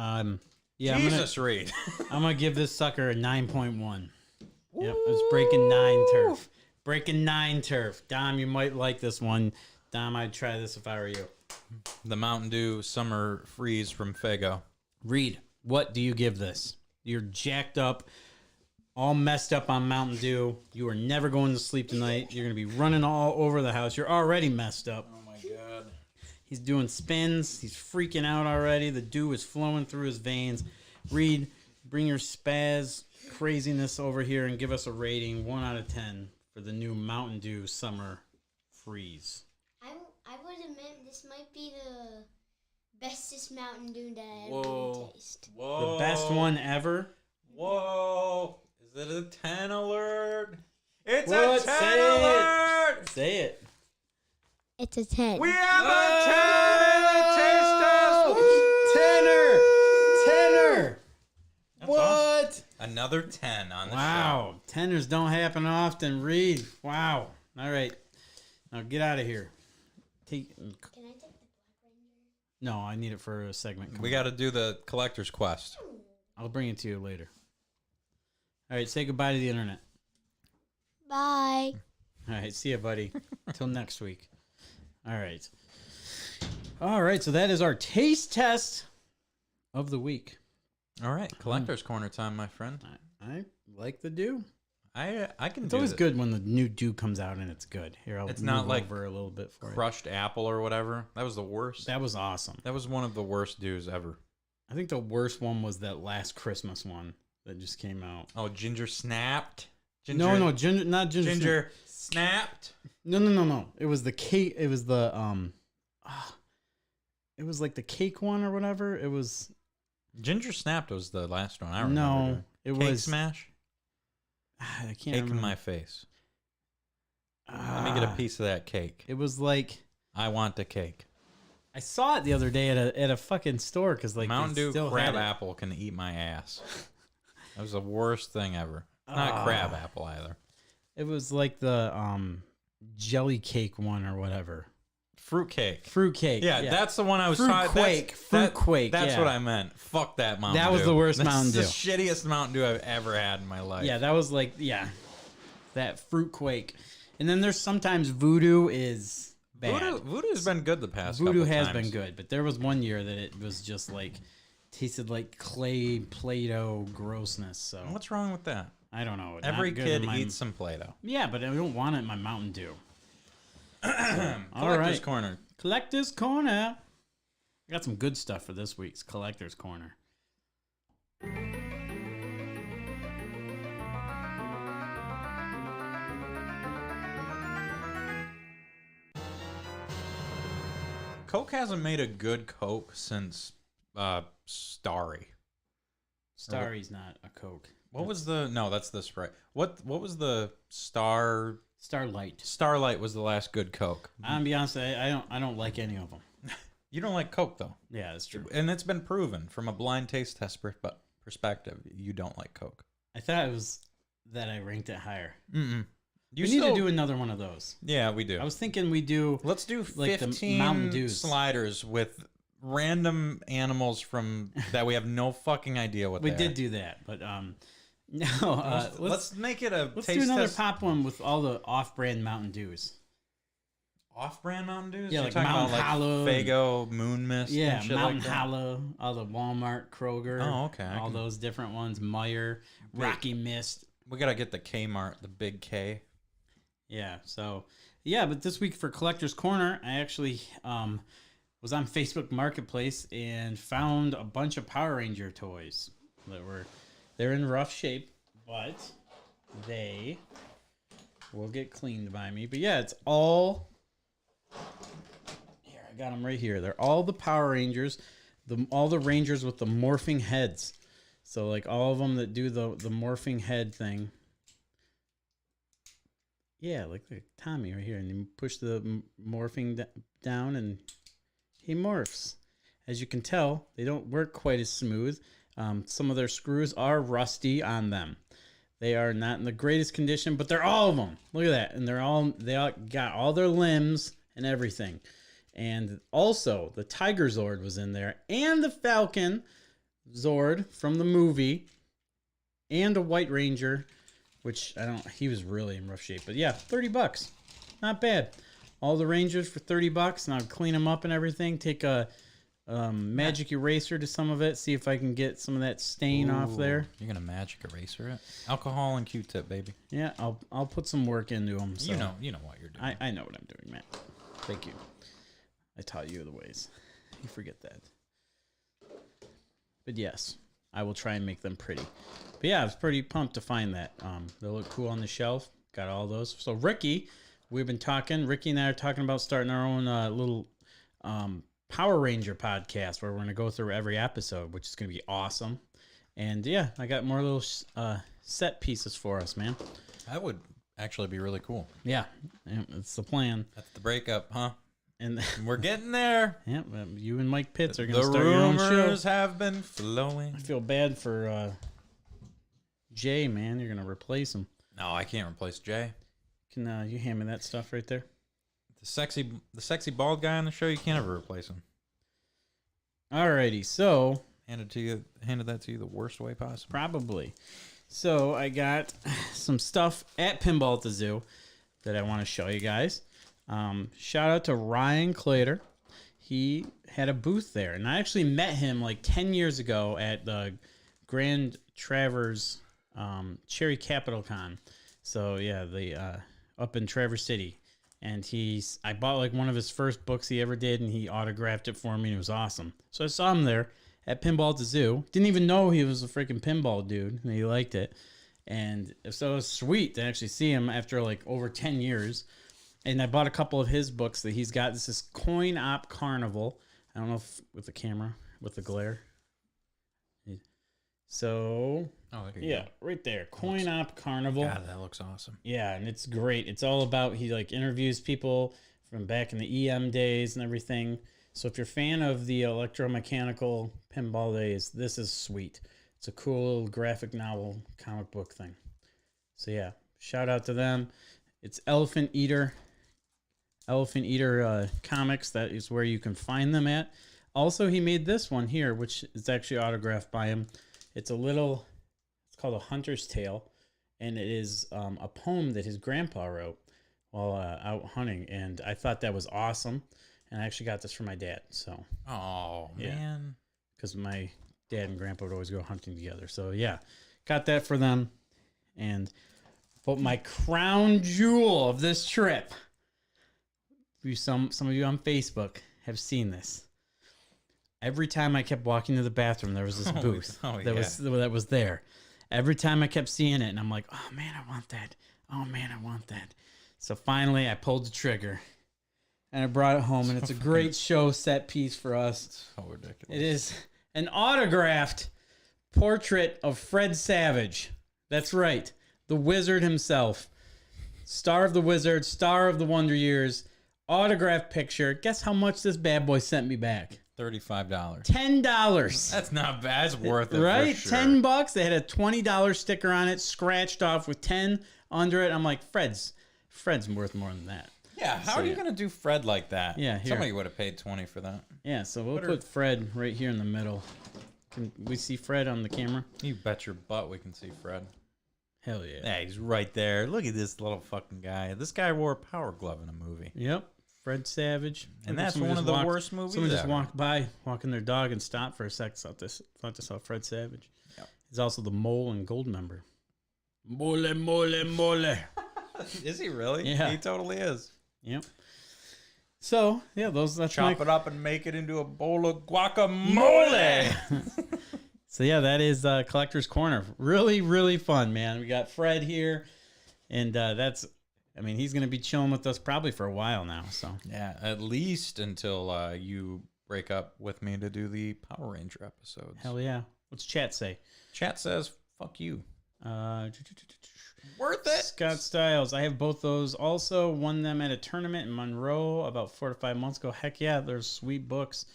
Yeah, Jesus, Reed. I'm gonna give this sucker a 9.1. Yep, it's breaking 9 turf. Breaking 9 turf. Dom, you might like this one. Dom, I'd try this if I were you. The Mountain Dew Summer Freeze from Faygo. Reed, what do you give this? You're jacked up, all messed up on Mountain Dew. You are never going to sleep tonight. You're gonna be running all over the house. You're already messed up. Oh my God. He's doing spins. He's freaking out already. The dew is flowing through his veins. Reed, bring your spaz craziness over here and give us a rating 1 out of 10 for the new Mountain Dew Summer Freeze. I would admit this might be the bestest Mountain Dew that I ever Whoa. taste. Whoa. The best one ever. Whoa. Is it a 10 alert? It's What? a 10 Say it. alert. Say it. It's a 10. We have a 10 in the taste test. Tenor. That's What? awesome. Another 10 on the Wow. Tenors don't happen often. Reed. Wow. All right. Now get out of here. Can I take the Black Ranger? No, I need it for a segment. show. We got to do the collector's quest. I'll bring it to you later. All right. Say goodbye to the internet. Bye. All right. See ya, buddy. Till next week. All right. All right. So that is our taste test of the week. All right, collector's corner time, my friend. I like the Dew. I can It's do always this. good when the new Dew comes out and it's good. Here, I'll It's move not like over a little bit for you. Crushed apple or whatever. That was the worst. That was awesome. That was one of the worst Dews ever. I think the worst one was that last Christmas one that just came out. Oh, ginger snapped. No, ginger, not ginger. Ginger snapped. No. It was the cake. It was the it was like the cake one or whatever. It was Ginger snapped was the last one I remember. no. doing. It Cake was smash. I can't Cake remember. in my face. Let me get a piece of that cake. It was like I want the cake. I saw it the other day at a fucking store because like Mountain they Dew still crab had it. apple can eat my ass. That was the worst thing ever. Not crab apple either. It was like the jelly cake one or whatever. Fruitcake. Fruitcake. Yeah, that's the one I was talking Fruitquake. Fruitquake. That's yeah. what I meant. Fuck that Mountain Dew. That was the worst Mountain Dew. That's the shittiest Mountain Dew I've ever had in my life. Yeah, that was like that Fruitquake. And then there's sometimes Voodoo is bad. Voodoo's been good the past couple Voodoo of has times. been good, but there was one year that it was just like tasted like clay Play-Doh grossness. So What's wrong with that? I don't know. Every Not good kid in my- eats some Play-Doh. Yeah, but I don't want it in my Mountain Dew. All Collector's right, Corner. Collector's Corner. I got some good stuff for this week's Collector's Corner. Coke hasn't made a good Coke since Starry. Starry's not a Coke. What was the... No, that's the Sprite. What was the Star... Starlight. Starlight was the last good Coke. I'm gonna be honest, I don't like any of them. You don't like Coke, though. Yeah, that's true. And it's been proven from a blind taste test perspective, you don't like Coke. I thought it was that I ranked it higher. Mm-mm. We need to do another one of those. Yeah, we do. I was thinking we do. Let's do like the 15 Mountain Dews. sliders with random animals from that we have no fucking idea what We they did are. do that, but no. Let's make it a let's taste do another test. pop one with all the off-brand Mountain Dews. Off-brand Mountain Dews? Yeah, You're like talking Mountain about Hollow like Faygo, Moon Mist, Yeah, and shit Mountain like that. Hollow, all the Walmart, Kroger. Oh, okay. All those different ones. Meyer, Rocky Mist. We gotta get the Kmart, the big K. Yeah, so yeah, but this week for Collector's Corner, I actually was on Facebook Marketplace and found a bunch of Power Ranger toys they're in rough shape, but they will get cleaned by me. But yeah, it's all here. I got them right here. They're all the Power Rangers, all the Rangers with the morphing heads. So like all of them that do the morphing head thing. Yeah, like Tommy right here. And you push the morphing down and he morphs. As you can tell, they don't work quite as smooth. Some of their screws are rusty on them. They are not in the greatest condition, but they're all of them. Look at that. And they all got all their limbs and everything. And also, the Tiger Zord was in there. And the Falcon Zord from the movie. And a White Ranger. Which, he was really in rough shape. But yeah, $30. Not bad. All the Rangers for $30. And I'll clean them up and everything. Take a magic eraser to some of it. See if I can get some of that stain off there. You're gonna magic eraser it? Alcohol and Q-tip, baby. Yeah, I'll put some work into them. So You know what you're doing. I know what I'm doing, Matt. Thank you. I taught you the ways. You forget that. But yes, I will try and make them pretty. But yeah, I was pretty pumped to find that. They look cool on the shelf. Got all those. So Ricky, Ricky and I are talking about starting our own little Power Ranger podcast where we're going to go through every episode, which is going to be awesome. And yeah, I got more little set pieces for us, man. That would actually be really cool. Yeah, it's the plan. That's the breakup, huh? And We're getting there. yeah, you and Mike Pitts are going to The start your own rumors show. have been flowing. I feel bad for Jay, man. You're going to replace him. No, I can't replace Jay. Can you hand me that stuff right there? The sexy bald guy on the show, you can't ever replace him. Alrighty, so Handed that to you the worst way possible. probably. So I got some stuff at Pinball at the Zoo that I want to show you guys. Shout out to Ryan Clater. He had a booth there, and I actually met him like 10 years ago at the Grand Traverse Cherry Capital Con. So yeah, the up in Traverse City. And I bought like one of his first books he ever did, and he autographed it for me, and it was awesome. So I saw him there at Pinball at the Zoo. Didn't even know he was a freaking pinball dude, and he liked it. And so it was sweet to actually see him after like over 10 years. And I bought a couple of his books that he's got. This is Coin Op Carnival. I don't know if with the camera, with the glare. So, Go. right there. Coin Op Carnival. God, that looks awesome. Yeah, and it's great. It's all about, he like interviews people from back in the EM days and everything. So if you're a fan of the electromechanical pinball days, this is sweet. It's a cool graphic novel comic book thing. So yeah, shout out to them. It's Elephant Eater Comics. That is where you can find them at. Also, he made this one here, which is actually autographed by him. It's called A Hunter's Tale, and it is a poem that his grandpa wrote while out hunting, and I thought that was awesome. And I actually got this for my dad. So, man, because my dad and grandpa would always go hunting together. So yeah, got that for them. But my crown jewel of this trip, some of you on Facebook have seen this. Every time I kept walking to the bathroom, there was this booth that was there. Every time I kept seeing it, and I'm like, oh man, I want that. Oh man, I want that. So finally, I pulled the trigger, and I brought it home, and it's a great show set piece for us. It's so ridiculous. It is an autographed portrait of Fred Savage. That's right. The wizard himself. Star of the Wizard, star of the Wonder Years, autographed picture. Guess how much this bad boy sent me back? $35. $10. That's not bad. It's worth it, right? for sure. $10. They had a $20 sticker on it, scratched off with 10 under it. I'm like, Fred's worth more than that. Yeah, how are you going to do Fred like that? Yeah, here. Somebody would have paid 20 for that. Yeah, so we'll put Fred right here in the middle. Can we see Fred on the camera? You bet your butt we can see Fred. Hell yeah. Yeah, he's right there. Look at this little fucking guy. This guy wore a power glove in a movie. Yep. Fred Savage. And that's one of the worst movies Someone just ever. walked by, walking their dog, and stopped for a sec. Thought they saw Fred Savage. Yep. He's also the Mole and Gold member. Mole, mole, mole. Is he really? Yeah. He totally is. Yep. So, yeah, that's Chop it up and make it into a bowl of guacamole. So, yeah, that is Collector's Corner. Really, really fun, man. We got Fred here, and he's going to be chilling with us probably for a while now. So Yeah, at least until you break up with me to do the Power Ranger episodes. hell yeah. What's chat say? Chat says, fuck you. Worth it. Scott Styles. I have both those. Also won them at a tournament in Monroe about 4 to 5 months ago. Heck yeah, there's sweet books.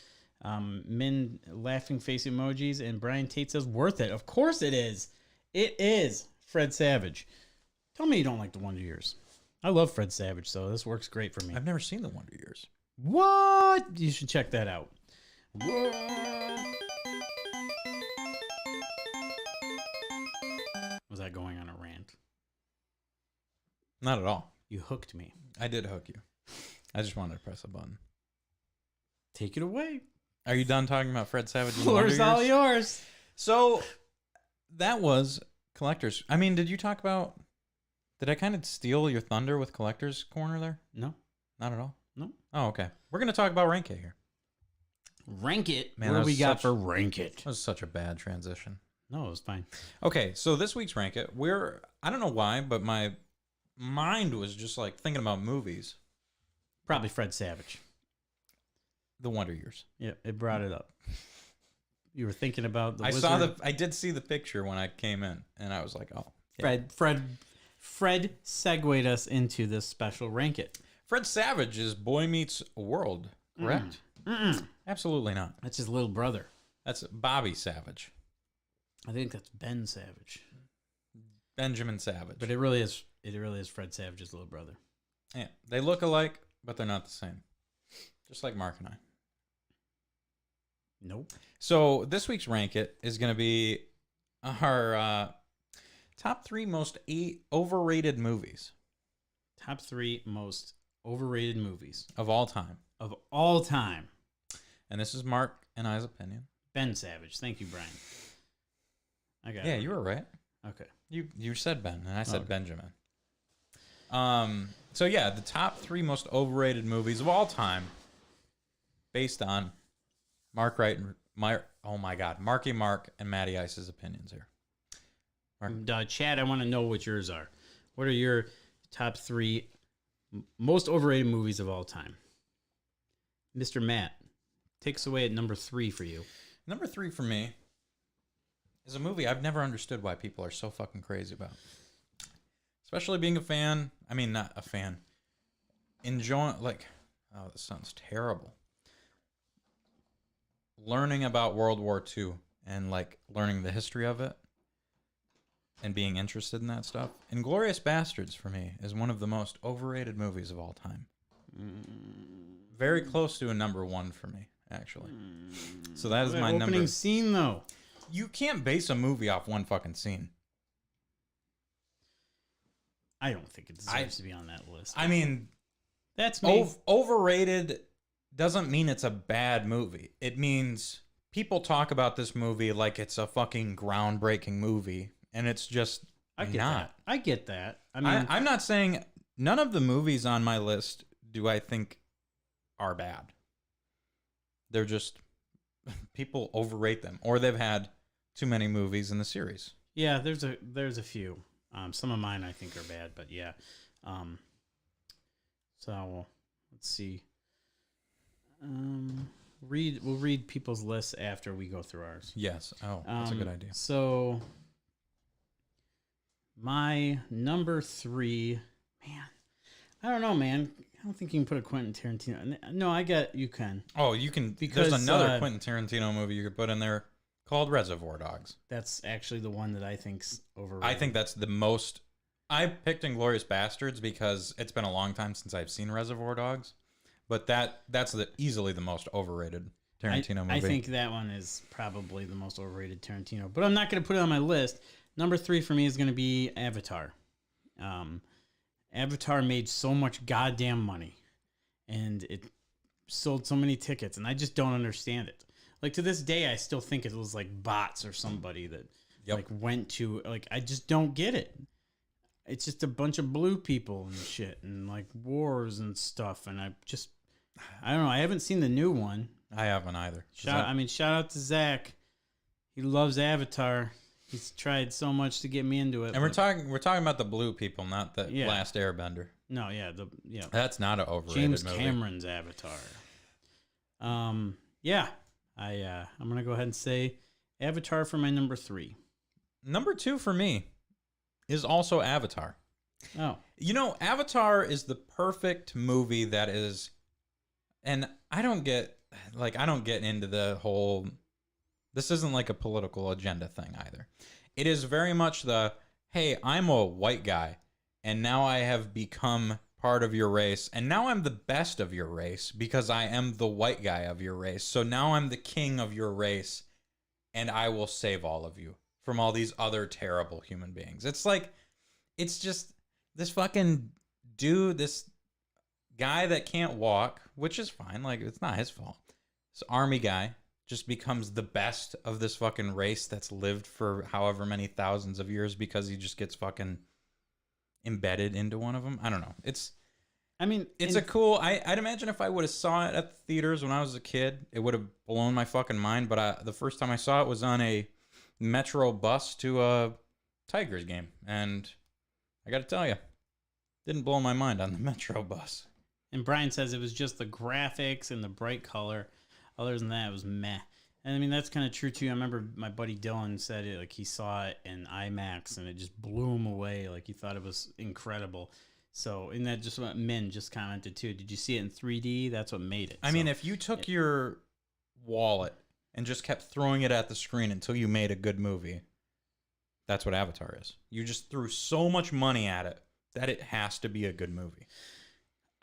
Min laughing face emojis, and Brian Tate says worth it. Of course it is. It is. Fred Savage. Tell me you don't like the Wonder Years. I love Fred Savage, so this works great for me. I've never seen the Wonder Years. What? You should check that out. Was that going on a rant? Not at all. You hooked me. I did hook you. I just wanted to press a button. Take it away. Are you done talking about Fred Savage? And the Wonder Floor's all Years? yours. So that was Collectors. I mean, did I kind of steal your thunder with Collectors Corner there? No. Not at all? No. Oh, okay. We're going to talk about Rank It here. Rank It? Man, what that do we was got such- for Rank It? That was such a bad transition. No, it was fine. Okay, so this week's Rank It, I don't know why, but my mind was just like thinking about movies. Probably Fred Savage. The Wonder Years. Yeah, it brought it up. You were thinking about the wizard. I did see the picture when I came in, and I was like, oh. Yeah. Fred segued us into this special Rank It. Fred Savage is Boy Meets World, correct? Absolutely not. That's his little brother. That's Bobby Savage. I think that's Ben Savage. Benjamin Savage. But it really is Fred Savage's little brother. Yeah, they look alike, but they're not the same. Just like Mark and I. Nope. So this week's Rank It is going to be our top 3 most overrated movies. Top 3 most overrated movies of all time. Of all time. And this is Mark and I's opinion. Ben Savage. Thank you, Brian. I got it. Yeah, you were right. Okay. You said Ben, and I said Okay. Benjamin. So yeah, the top 3 most overrated movies of all time, based on Marky Mark and Matty Ice's opinions here. Chad, I want to know what yours are. What are your top 3 most overrated movies of all time? Mr. Matt, takes away at number 3 for you. Number 3 for me is a movie I've never understood why people are so fucking crazy about. Especially being a fan. I mean, not a fan. Enjoying, this sounds terrible. learning about World War II and like learning the history of it and being interested in that stuff. Inglourious Bastards for me is one of the most overrated movies of all time. Very close to a number 1 for me, actually. So that is my opening scene, though. You can't base a movie off one fucking scene. I don't think it deserves to be on that list. I mean, that's me. Overrated doesn't mean it's a bad movie. It means people talk about this movie like it's a fucking groundbreaking movie, and it's just not. I get that. I mean, I'm not saying none of the movies on my list do I think are bad. They're just people overrate them, or they've had too many movies in the series. Yeah, there's a few. Some of mine I think are bad, but yeah. So let's see. We'll read people's lists after we go through ours. Yes. Oh, that's a good idea. So my number 3, man, I don't know, man. I don't think you can put a Quentin Tarantino. No, you can. Oh, you can. Because, there's another Quentin Tarantino movie you could put in there called Reservoir Dogs. That's actually the one that I think's overrated. I think that's the most. I picked Inglourious Bastards because it's been a long time since I've seen Reservoir Dogs, but that's easily the most overrated Tarantino movie. I think that one is probably the most overrated Tarantino, but I'm not going to put it on my list. Number 3 for me is going to be Avatar. Avatar made so much goddamn money, and it sold so many tickets, and I just don't understand it. Like, to this day, I still think it was like bots or somebody that like went to, like, I just don't get it. It's just a bunch of blue people and shit and like wars and stuff. And I don't know. I haven't seen the new one. I haven't either. Shout out to Zach. He loves Avatar. He's tried so much to get me into it. And we're talking about the blue people, not the Last Airbender. No, That's not an overrated James movie. Cameron's Avatar. Yeah. I'm gonna go ahead and say Avatar for my number 3. Number 2 for me is also Avatar. Oh, you know, Avatar is the perfect movie that is, and I don't get into the whole. This isn't like a political agenda thing either. It is very much the, hey, I'm a white guy, and now I have become part of your race, and now I'm the best of your race because I am the white guy of your race. So now I'm the king of your race, and I will save all of you from all these other terrible human beings. It's like, it's just this fucking dude, this guy that can't walk, which is fine. Like, it's not his fault. This army guy just becomes the best of this fucking race that's lived for however many thousands of years because he just gets fucking embedded into one of them. I don't know. It's a cool. I'd imagine if I would have saw it at the theaters when I was a kid, it would have blown my fucking mind. But the first time I saw it was on a Metro bus to a Tigers game, and I got to tell you, didn't blow my mind on the Metro bus. And Brian says it was just the graphics and the bright color. Other than that, it was meh. And I mean, that's kind of true too. I remember my buddy Dylan said it, like he saw it in IMAX and it just blew him away. Like he thought it was incredible. So, and that just what Min just commented too. Did you see it in 3D? That's what made it. I mean, if you took your wallet and just kept throwing it at the screen until you made a good movie, that's what Avatar is. You just threw so much money at it that it has to be a good movie.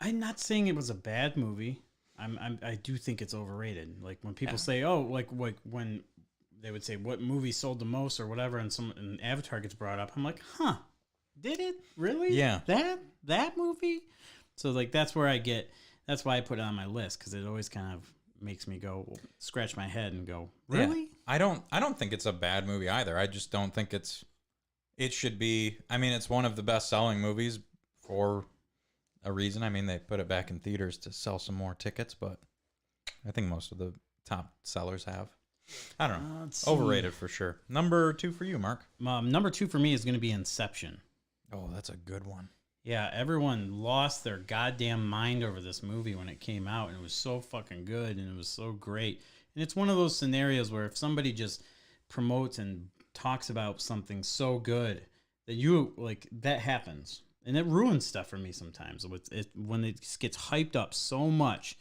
I'm not saying it was a bad movie. I do think it's overrated. Like when people say, "Oh, like when they would say what movie sold the most or whatever," and Avatar gets brought up, I'm like, "Huh, did it really? Yeah, that movie." So like that's why I put it on my list because it always kind of makes me go scratch my head and go, "Really?" Yeah. I don't think it's a bad movie either. I just don't think it should be. I mean, it's one of the best selling movies for a reason. I mean, they put it back in theaters to sell some more tickets, but I think most of the top sellers have. I don't know. Overrated for sure. Number 2 for you, Mark. Number 2 for me is going to be Inception. Oh, that's a good one. Yeah, everyone lost their goddamn mind over this movie when it came out, and it was so fucking good, and it was so great. And it's one of those scenarios where if somebody just promotes and talks about something so good that you, like, that happens. And it ruins stuff for me sometimes. When it gets hyped up so much,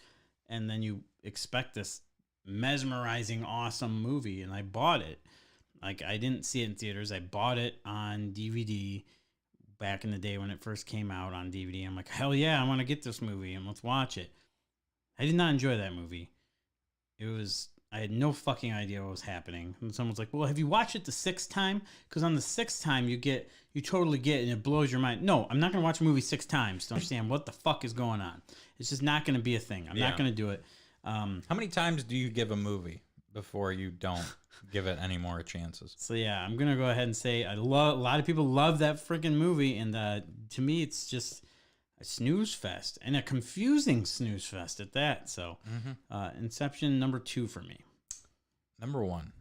and then you expect this mesmerizing, awesome movie, and I bought it. Like, I didn't see it in theaters. I bought it on DVD back in the day when it first came out on DVD. I'm like, hell yeah, I want to get this movie and let's watch it. I did not enjoy that movie. I had no fucking idea what was happening. And someone's like, well, have you watched it the 6th time? Because on the 6th time, you totally get it and it blows your mind. No, I'm not going to watch a movie 6 times to understand what the fuck is going on. It's just not going to be a thing. I'm not going to do it. How many times do you give a movie before you don't give it any more chances? So yeah, I'm gonna go ahead and say a lot of people love that freaking movie, and to me, it's just a snooze fest and a confusing snooze fest at that. So, Inception number 2 for me. Number 1,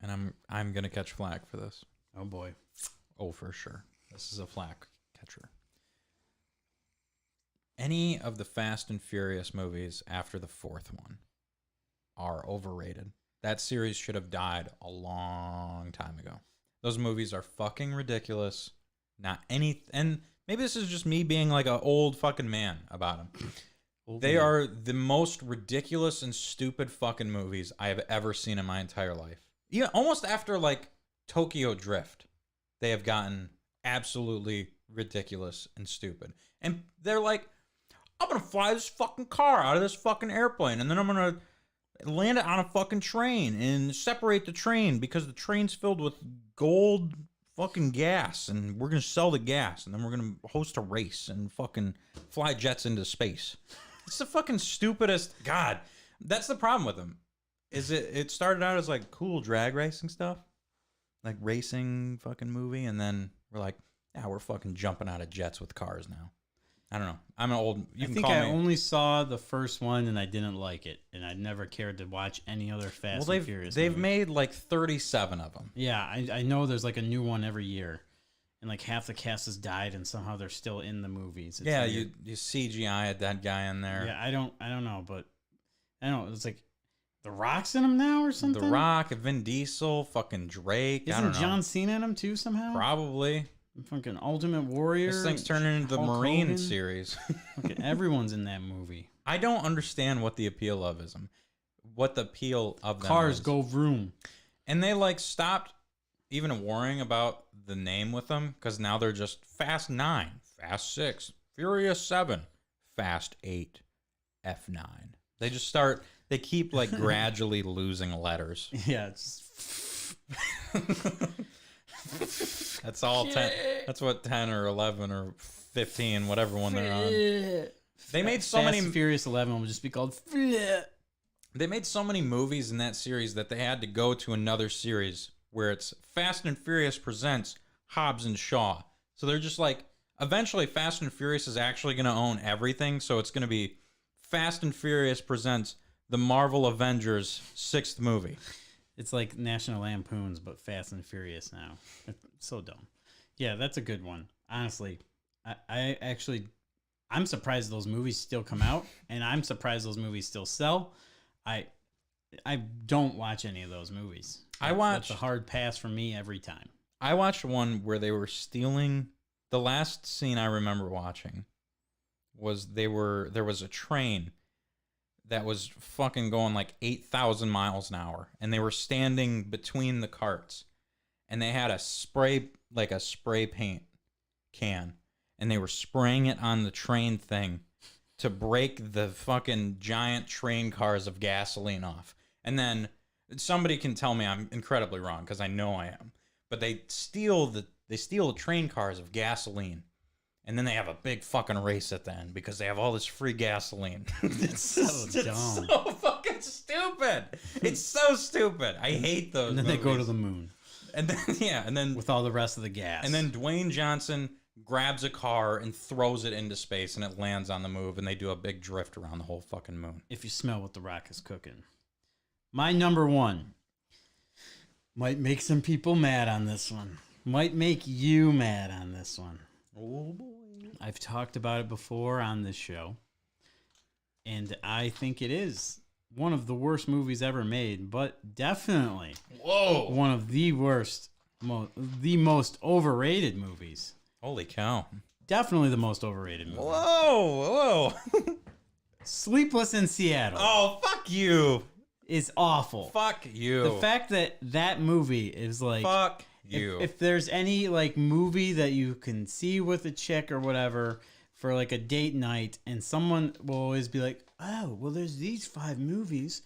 and I'm gonna catch flack for this. Oh boy. Oh, for sure. This is a flack catcher. Any of the Fast and Furious movies after the 4th one are overrated. That series should have died a long time ago. Those movies are fucking ridiculous. And maybe this is just me being like an old fucking man about them. They are the most ridiculous and stupid fucking movies I have ever seen in my entire life. Yeah, almost after like Tokyo Drift, they have gotten absolutely ridiculous and stupid. And they're like, I'm gonna fly this fucking car out of this fucking airplane, and then I'm gonna land it on a fucking train and separate the train because the train's filled with gold fucking gas, and we're gonna sell the gas, and then we're gonna host a race and fucking fly jets into space. It's the fucking stupidest. God, that's the problem with them. Is it started out as like cool drag racing stuff, like racing fucking movie, and then we're like, yeah, we're fucking jumping out of jets with cars now. I don't know. I'm an old. I think I only saw the first one and I didn't like it, and I never cared to watch any other Fast and Furious. They've made like 37 of them. Yeah, I know there's like a new one every year, and like half the cast has died, and somehow they're still in the movies. It's yeah, weird. you CGI had that guy in there. Yeah, I don't know, but I don't know. It's like The Rock's in them now or something. The Rock, Vin Diesel, fucking Drake. Isn't John Cena in them too somehow? Probably. Fucking Ultimate Warrior. This thing's turning into the Marine Hogan series. Fucking everyone's in that movie. I don't understand what the appeal of them. What the appeal of them Cars is. go vroom. And they like stopped even worrying about the name with them because now they're just Fast 9, Fast 6, Furious 7, Fast 8, F9. They keep like gradually losing letters. Yeah, it's That's all 10. That's what 10 or 11 or 15, whatever one they're on. They made so many. Furious 11 will just be called. They made so many movies in that series that they had to go to another series where it's Fast and Furious presents Hobbs and Shaw. So they're just like, eventually Fast and Furious is actually going to own everything. So it's going to be Fast and Furious presents the Marvel Avengers 6th movie. It's like National Lampoons, but Fast and Furious now. It's so dumb. Yeah, that's a good one. Honestly, I'm surprised those movies still come out, and I'm surprised those movies still sell. I don't watch any of those movies. That's a hard pass for me every time. I watched one where they were stealing. The last scene I remember watching was there was a train that was fucking going like 8,000 miles an hour, and they were standing between the carts, and they had a spray paint can, and they were spraying it on the train thing to break the fucking giant train cars of gasoline off. And then somebody can tell me I'm incredibly wrong, because I know I am, but they steal the train cars of gasoline. And then they have a big fucking race at the end because they have all this free gasoline. It's so dumb. It's so fucking stupid. It's so stupid. I hate those. And then movies. They go to the moon. And then with all the rest of the gas. And then Dwayne Johnson grabs a car and throws it into space, and it lands on the move, and they do a big drift around the whole fucking moon. If you smell what The Rock is cooking. My number 1 might make some people mad on this one. Might make you mad on this one. Oh boy. I've talked about it before on this show, and I think it is one of the worst movies ever made, but definitely one of the worst, the most overrated movies. Holy cow. Definitely the most overrated movie. Whoa. Sleepless in Seattle. Oh, fuck you. is awful. Fuck you. The fact that that movie is like... Fuck you. If there's any like movie that you can see with a chick or whatever for like a date night, and someone will always be like, oh, well, there's these 5 movies.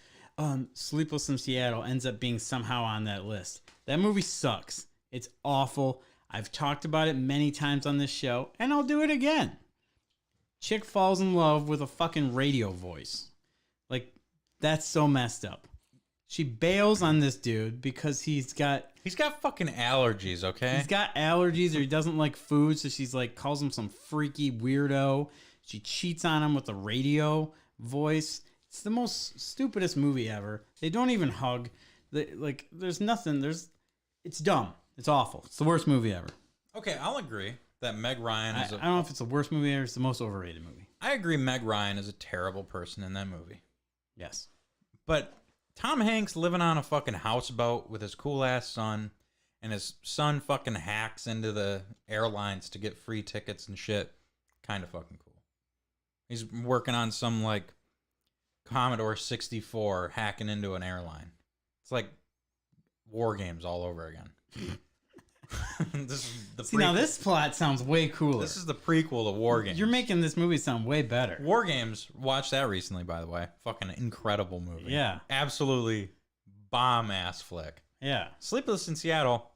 Sleepless in Seattle ends up being somehow on that list. That movie sucks. It's awful. I've talked about it many times on this show, and I'll do it again. Chick falls in love with a fucking radio voice. Like, that's so messed up. She bails on this dude because he's got fucking allergies, okay? He's got allergies or he doesn't like food, so she's like calls him some freaky weirdo. She cheats on him with a radio voice. It's the most stupidest movie ever. They don't even hug. There's nothing. It's dumb. It's awful. It's the worst movie ever. Okay, I'll agree that Meg Ryan is I don't know if it's the worst movie ever. It's the most overrated movie. I agree Meg Ryan is a terrible person in that movie. Yes. But Tom Hanks living on a fucking houseboat with his cool-ass son, and his son fucking hacks into the airlines to get free tickets and shit. Kind of fucking cool. He's working on some, like, Commodore 64 hacking into an airline. It's like War Games all over again. This is the See, now this plot sounds way cooler. This is the prequel to War Games. You're making this movie sound way better. War Games, watched that recently, by the way. Fucking incredible movie. Yeah. Absolutely bomb-ass flick. Yeah. Sleepless in Seattle,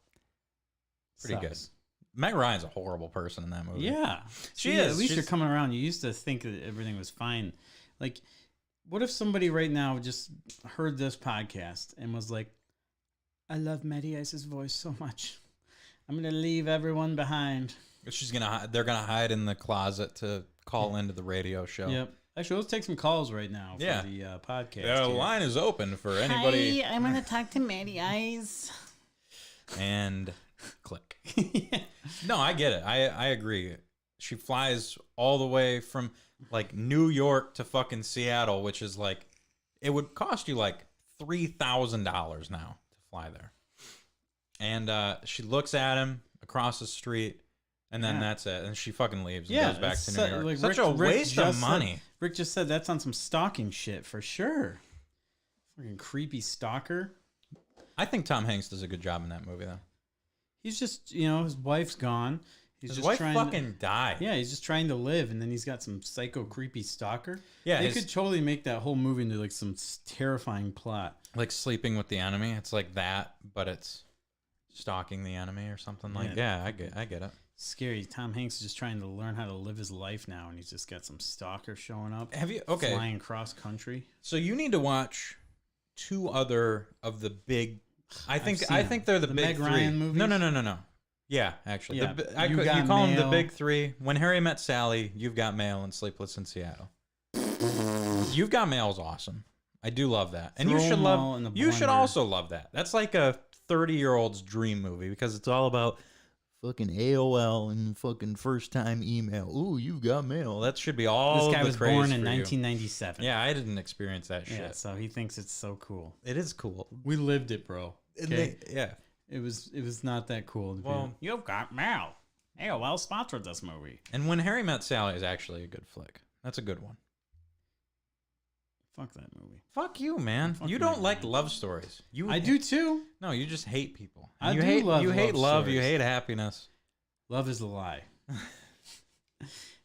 pretty Sucks. good. Meg Ryan's a horrible person in that movie. Yeah. She See, is. At least She's- you're coming around. You used to think that everything was fine. Like, what if somebody right now just heard this podcast and was like, I love Maddie Ice's voice so much. I'm going to leave everyone behind. They're gonna hide in the closet to call into the radio show. Yep. Actually, let's take some calls right now for Yeah. the podcast. The here. line is open for anybody. Hi, I'm going to talk to Maddie Ice. And click. No, I get it. I agree. She flies all the way from like New York to fucking Seattle, which is like, it would cost you like $3,000 now to fly there. And she looks at him across the street, and then that's it. And she fucking leaves and goes back to New York. Like Such a waste of money. Rick just said that's on some stalking shit for sure. Fucking creepy stalker. I think Tom Hanks does a good job in that movie, though. He's just, his wife's gone. He's His just wife trying fucking died. Yeah, he's just trying to live, and then he's got some psycho, creepy stalker. Yeah, they could totally make that whole movie into like some terrifying plot. Like Sleeping with the Enemy. It's like that, but it's stalking the enemy or something like. Yeah, I get it. Scary. Tom Hanks is just trying to learn how to live his life now, and he's just got some stalker showing up. Have you flying cross country? So you need to watch 2 other of the big. I think they're the big Meg 3. Ryan movies? No. Yeah, actually, Yeah, you Got call them the Mail. big 3. When Harry Met Sally, You've Got Mail, and Sleepless in Seattle. You've Got Mail is awesome. I do love that, and Throw you should them all in love. the You should blender. also love that. That's like a 30-year-old's dream movie because it's all about fucking AOL and fucking first time email. Ooh, you've got mail. That should be all. This guy the was craze born in for you. 1997. Yeah, I didn't experience that shit. Yeah, so he thinks it's so cool. It is cool. We lived it, bro. And Okay? yeah. It was not that cool. To be- Well- You've Got Mail. AOL sponsored this movie. And When Harry Met Sally is actually a good flick. That's a good one. Fuck that movie. Fuck you, man. Fuck you you, don't like man. love stories. I do too. No, you just hate people. I you do hate love you hate love love. You stories. hate happiness. Love is a lie.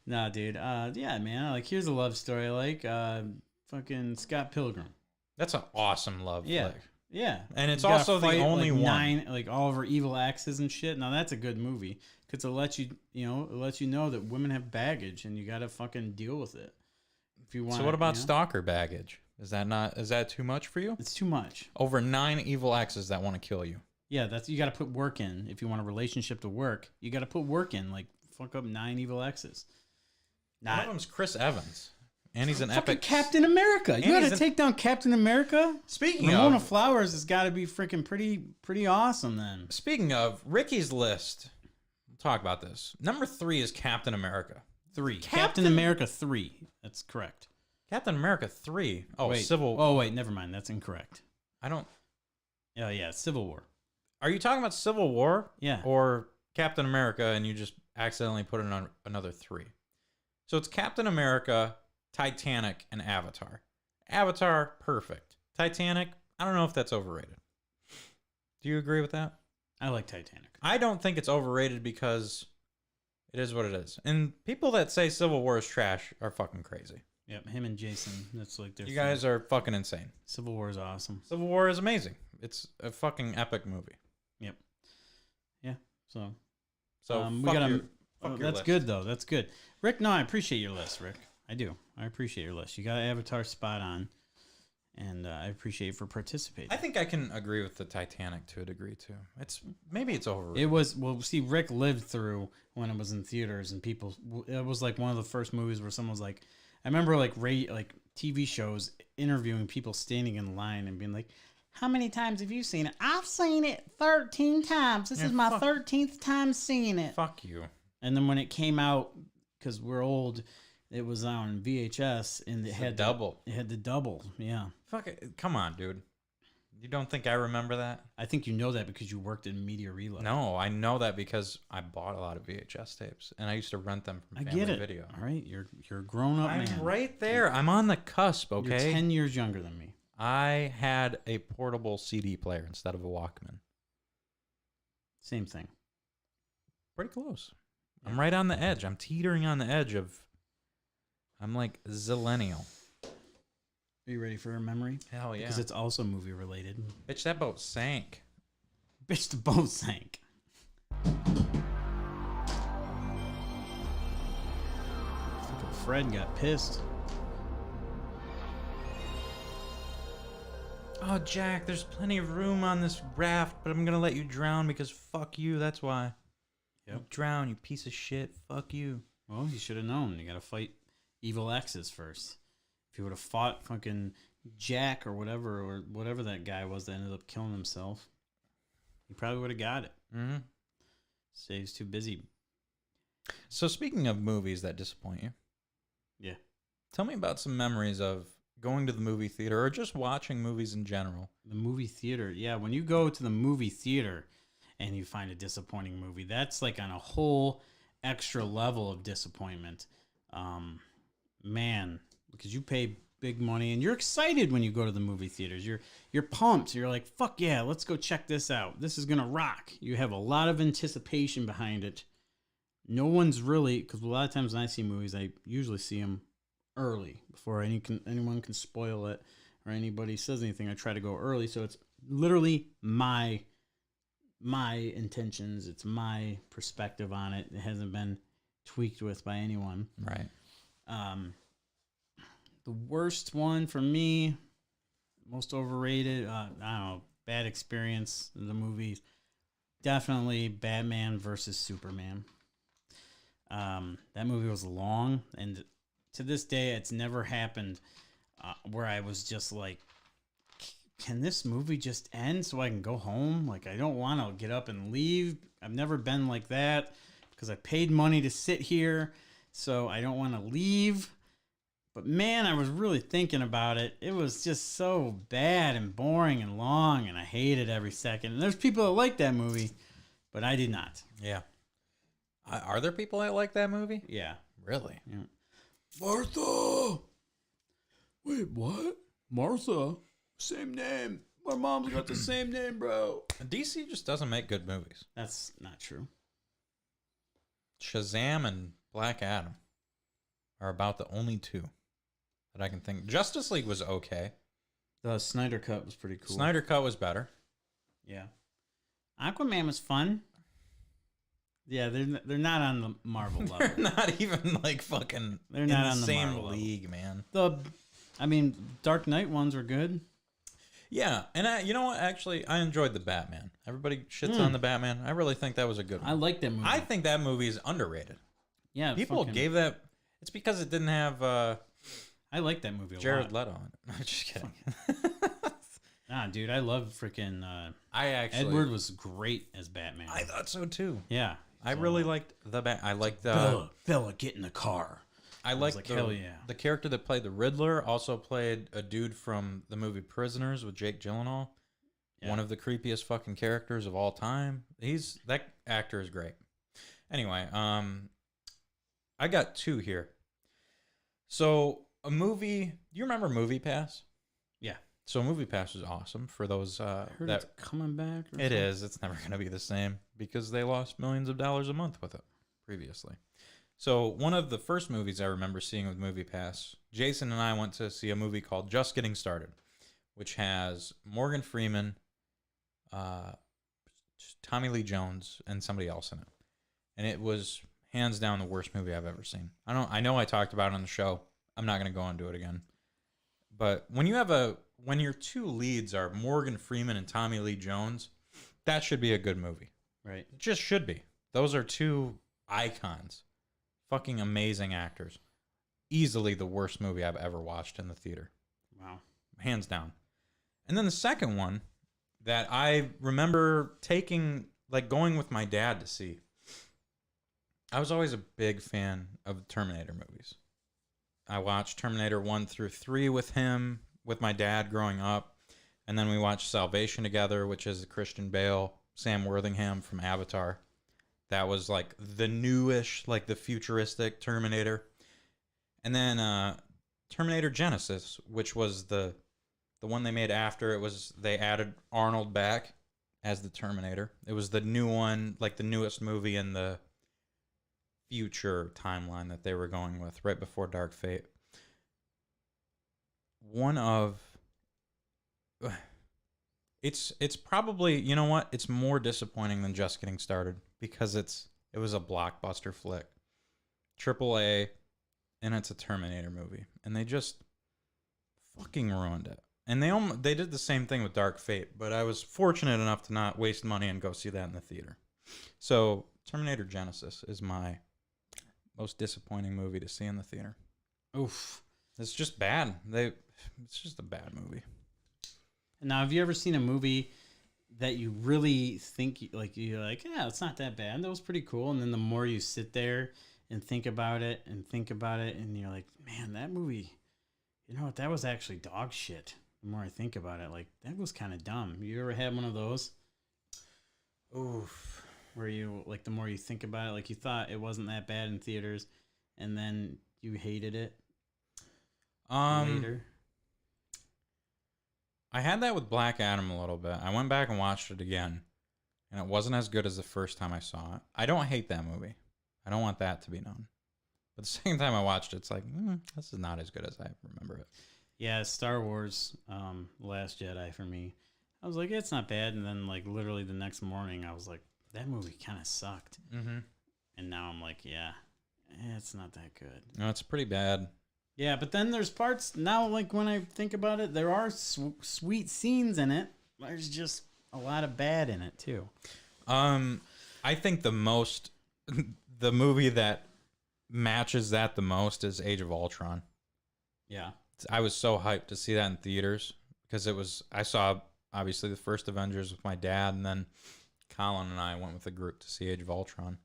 Nah, dude. Yeah, man. Like, here's a love story. I like fucking Scott Pilgrim. That's an awesome love Yeah. flick. Yeah, And it's You gotta also the fight, only like, one. 9, like all of her evil exes and shit. Now that's a good movie because it lets you, it lets you know that women have baggage and you got to fucking deal with it. If you want. So what about stalker baggage? Is that too much for you? It's too much. Over 9 evil exes that want to kill you. Yeah, you got to put work in. If you want a relationship to work, you got to put work in. Like fuck up 9 evil exes. One of them's Chris Evans, and he's an fucking epic Captain America. You And got he's to an- take down Captain America. Speaking Ramona of, Flowers has got to be freaking pretty awesome then. Ricky's list, we'll talk about this. Number 3 is Captain America. 3. Captain America 3. That's correct. Captain America 3. Oh, wait. Civil. Oh wait, never mind. That's incorrect. I don't. Yeah, Civil War. Are you talking about Civil War? Yeah. Or Captain America, and you just accidentally put it on another 3? So it's Captain America, Titanic, and Avatar. Avatar, perfect. Titanic, I don't know if that's overrated. Do you agree with that? I like Titanic. I don't think it's overrated because it is what it is. And people that say Civil War is trash are fucking crazy. Yep, him and Jason. That's like their You guys are fucking insane. Civil War is awesome. Civil War is amazing. It's a fucking epic movie. Yep. Yeah. So we got your that's list. good though. That's good. Rick, no, I appreciate your list, Rick. I do. I appreciate your list. You got Avatar spot on, and I appreciate you for participating. I think I can agree with the Titanic to a degree too. Maybe it's overrated. It was see, Rick lived through when it was in theaters, and people. It was like one of the first movies where someone was like, I remember like TV shows interviewing people standing in line and being like, "How many times have you seen it?" "I've seen it 13 times. This is my 13th time seeing it." Fuck you. And then when it came out, because we're old, it was on VHS, and it had double. It had the double, yeah. Fuck it. Come on, dude. You don't think I remember that? I think you know that because you worked in Media Reload. No, I know that because I bought a lot of VHS tapes, and I used to rent them from I Family get it. Video. All right, you're a grown up man. I'm right there. I'm on the cusp. Okay, You're 10 years younger than me. I had a portable CD player instead of a Walkman. Same thing. Pretty close. I'm right on the edge. I'm teetering on the edge of. I'm like zillennial. Are you ready for a memory? Hell yeah. Because it's also movie related. Bitch, that boat sank. Bitch, the boat sank. Fucking Fred got pissed. Oh, Jack, there's plenty of room on this raft, but I'm going to let you drown because fuck you. That's why. Yep. You drown, you piece of shit. Fuck you. Well, you should have known. You got to fight evil exes first. If you would have fought fucking Jack or whatever that guy was that ended up killing himself, you probably would have got it. Mm-hmm. Save's too busy. So speaking of movies that disappoint you. Yeah. Tell me about some memories of going to the movie theater or just watching movies in general. The movie theater. Yeah, when you go to the movie theater and you find a disappointing movie, that's like on a whole extra level of disappointment. Man, because you pay big money and you're excited when you go to the movie theaters. You're pumped. You're like, fuck yeah, let's go check this out. This is gonna rock. You have a lot of anticipation behind it. No one's really, because a lot of times when I see movies, I usually see them early before anyone can spoil it or anybody says anything. I try to go early, so it's literally my intentions. It's my perspective on it. It hasn't been tweaked with by anyone. Right. The worst one for me, most overrated, I don't know, bad experience in the movies, definitely Batman versus Superman. That movie was long, and to this day, it's never happened where I was just like, can this movie just end so I can go home? Like, I don't want to get up and leave. I've never been like that because I paid money to sit here, so I don't want to leave. But man, I was really thinking about it. It was just so bad and boring and long, and I hated every second. And there's people that like that movie, but I did not. Yeah. Are there people that like that movie? Yeah. Really? Yeah. Martha! Wait, what? Martha? Same name. My mom's got the same name, bro. DC just doesn't make good movies. That's not true. Shazam and Black Adam are about the only two that I can think. Justice League was okay. The Snyder Cut was pretty cool. Snyder Cut was better. Yeah. Aquaman was fun. Yeah, they're not on the Marvel level. They're not even like fucking. They're not in on the same Marvel league, man. Dark Knight ones were good. Yeah, and you know what? Actually, I enjoyed the Batman. Everybody shits on the Batman. I really think that was a good one. I like that movie. I think that movie is underrated. Yeah, People gave that. It's because it didn't have I like that movie a Jared lot. Leto on it. I'm just kidding. Nah, dude, I love freaking. Edward was great as Batman. I thought so too. Yeah, I really liked the I liked the Bella, get in the car. I liked hell yeah. The character that played the Riddler also played a dude from the movie Prisoners with Jake Gyllenhaal. Yeah. One of the creepiest fucking characters of all time. That actor is great. Anyway, I got two here. So a movie. Do you remember Movie Pass? Yeah. So Movie Pass is awesome for those I heard that it's coming back. Or it something. is. It's never going to be the same because they lost millions of dollars a month with it previously. So one of the first movies I remember seeing with Movie Pass, Jason and I went to see a movie called Just Getting Started, which has Morgan Freeman, Tommy Lee Jones, and somebody else in it. And it was hands down the worst movie I've ever seen. I know I talked about it on the show. I'm not going to go into it again. But when your two leads are Morgan Freeman and Tommy Lee Jones, that should be a good movie. Right. It just should be. Those are two icons. Fucking amazing actors. Easily the worst movie I've ever watched in the theater. Wow. Hands down. And then the second one that I remember going with my dad to see. I was always a big fan of Terminator movies. I watched Terminator 1 through 3 with him, with my dad growing up. And then we watched Salvation together, which is Christian Bale, Sam Worthington from Avatar. That was like the newish, like the futuristic Terminator. And then Terminator Genesis, which was the one they made after. They added Arnold back as the Terminator. It was the new one, like the newest movie in the future timeline that they were going with right before Dark Fate. It's probably, you know what? It's more disappointing than Just Getting Started because it was a blockbuster flick. AAA, and it's a Terminator movie. And they just fucking ruined it. And they did the same thing with Dark Fate, but I was fortunate enough to not waste money and go see that in the theater. So Terminator Genesis is my most disappointing movie to see in the theater. Oof. It's just bad. It's just a bad movie. Now, have you ever seen a movie that you really think you're like, yeah, it's not that bad. That was pretty cool. And then the more you sit there and think about it, and you're like, man, that movie, you know what? That was actually dog shit. The more I think about it, like that was kind of dumb. You ever had one of those? Oof. Where you like the more you think about it, like you thought it wasn't that bad in theaters, and then you hated it later. I had that with Black Adam a little bit. I went back and watched it again, and it wasn't as good as the first time I saw it. I don't hate that movie. I don't want that to be known. But the second time I watched it, it's like, this is not as good as I remember it. Yeah, Star Wars, Last Jedi for me. I was like, it's not bad, and then like literally the next morning, I was like, that movie kind of sucked. Mm-hmm. And now I'm like, yeah, it's not that good. No, it's pretty bad. Yeah, but then there's parts now, like when I think about it, there are sweet scenes in it. There's just a lot of bad in it too. I think the movie that matches that the most is Age of Ultron. Yeah. I was so hyped to see that in theaters because I saw obviously the first Avengers with my dad, and then Colin and I went with a group to see Age of Ultron,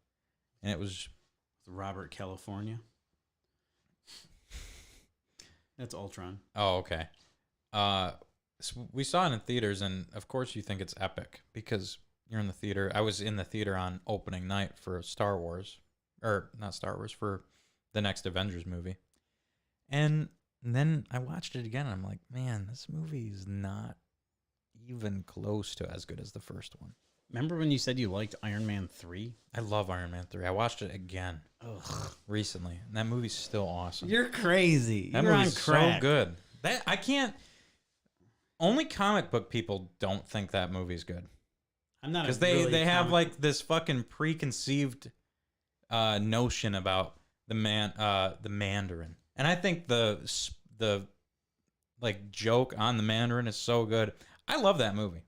and it was Robert California. That's Ultron. Oh, okay. So we saw it in theaters, and of course you think it's epic because you're in the theater. I was in the theater on opening night for Star Wars, or not Star Wars, for the next Avengers movie. And then I watched it again, and I'm like, man, this movie is not even close to as good as the first one. Remember when you said you liked Iron Man 3? I love Iron Man 3. I watched it again recently, and that movie's still awesome. You're crazy. That You're movie's on crack. so good. That I can't. Only comic book people don't think that movie's good. I'm not because they have like this fucking preconceived notion about the Mandarin, and I think the like joke on the Mandarin is so good. I love that movie.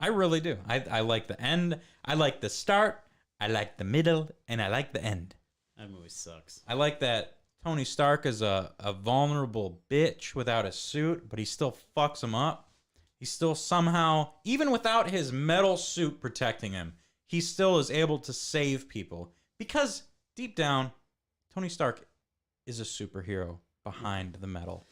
I really do. I like the end. I like the start. I like the middle, and I like the end. That movie sucks. I like that Tony Stark is a vulnerable bitch without a suit, but he still fucks him up. He still somehow, even without his metal suit protecting him, he still is able to save people. Because deep down, Tony Stark is a superhero behind the metal.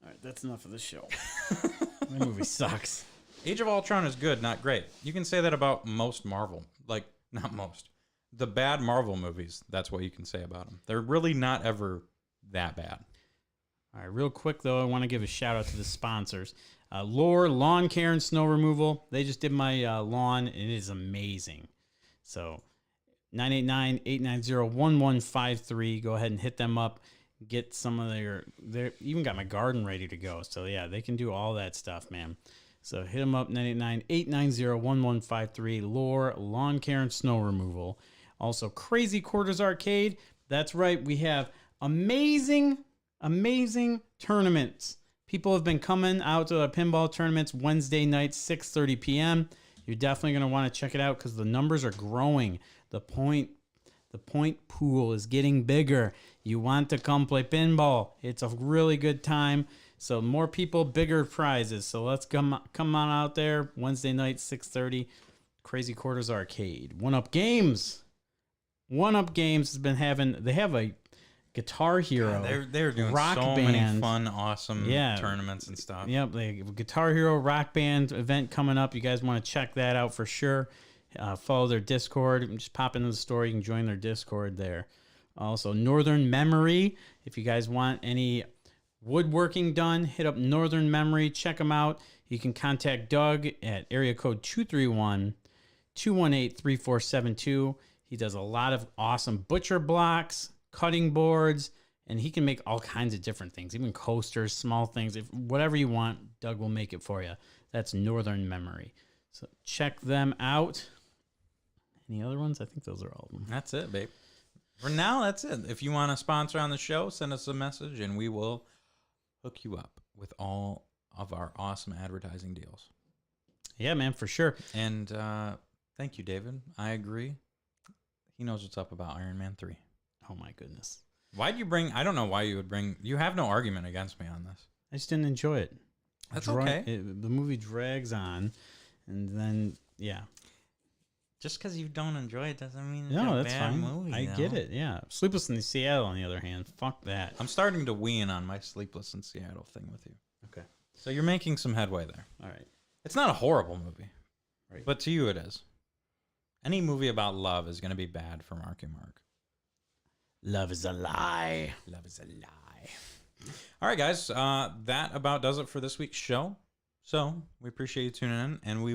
All right, that's enough of this show. That movie sucks. Age of Ultron is good, not great. You can say that about most Marvel. Like, not most. The bad Marvel movies, that's what you can say about them. They're really not ever that bad. All right, real quick, though, I want to give a shout-out to the sponsors. Lore Lawn Care and Snow Removal. They just did my lawn. It is amazing. So 989-890-1153. Go ahead and hit them up. Get some of their even got my garden ready to go. So yeah, they can do all that stuff, man. So hit them up, 989-890-1153. Lore Lawn Care and Snow Removal. Also, Crazy Quarters Arcade. That's right. We have amazing tournaments. People have been coming out to the pinball tournaments Wednesday nights, 6:30 p.m. You're definitely going to want to check it out because the numbers are growing. The point pool is getting bigger. You want to come play pinball. It's a really good time. So more people, bigger prizes. So let's come on out there Wednesday night, 6:30. Crazy Quarters Arcade. One Up Games has been they have a Guitar Hero. God, they're doing rock so band. many fun, awesome tournaments and stuff. Yep, they have a Guitar Hero rock band event coming up. You guys want to check that out for sure. Follow their Discord. Just pop into the store. You can join their Discord there. Also, Northern Memory. If you guys want any woodworking done, hit up Northern Memory. Check them out. You can contact Doug at area code 231-218-3472. He does a lot of awesome butcher blocks, cutting boards, and he can make all kinds of different things, even coasters, small things. Whatever you want, Doug will make it for you. That's Northern Memory. So check them out. Any other ones? I think those are all of them. That's it, babe. For now, that's it. If you want to sponsor on the show, send us a message, and we will hook you up with all of our awesome advertising deals. Yeah, man, for sure. And thank you, David. I agree. He knows what's up about Iron Man 3. Oh, my goodness. Why'd you bring... I don't know why you would bring... You have no argument against me on this. I just didn't enjoy it. That's okay. The movie drags on, and then, yeah. Just because you don't enjoy it doesn't mean it's no, a that's bad fine. movie. I get it, yeah. Sleepless in Seattle, on the other hand, fuck that. I'm starting to wean on my Sleepless in Seattle thing with you. Okay. So you're making some headway there. All right. It's not a horrible movie. Right. But to you it is. Any movie about love is going to be bad for Marky Mark. Love is a lie. Love is a lie. All right, guys. That about does it for this week's show. So we appreciate you tuning in, and we will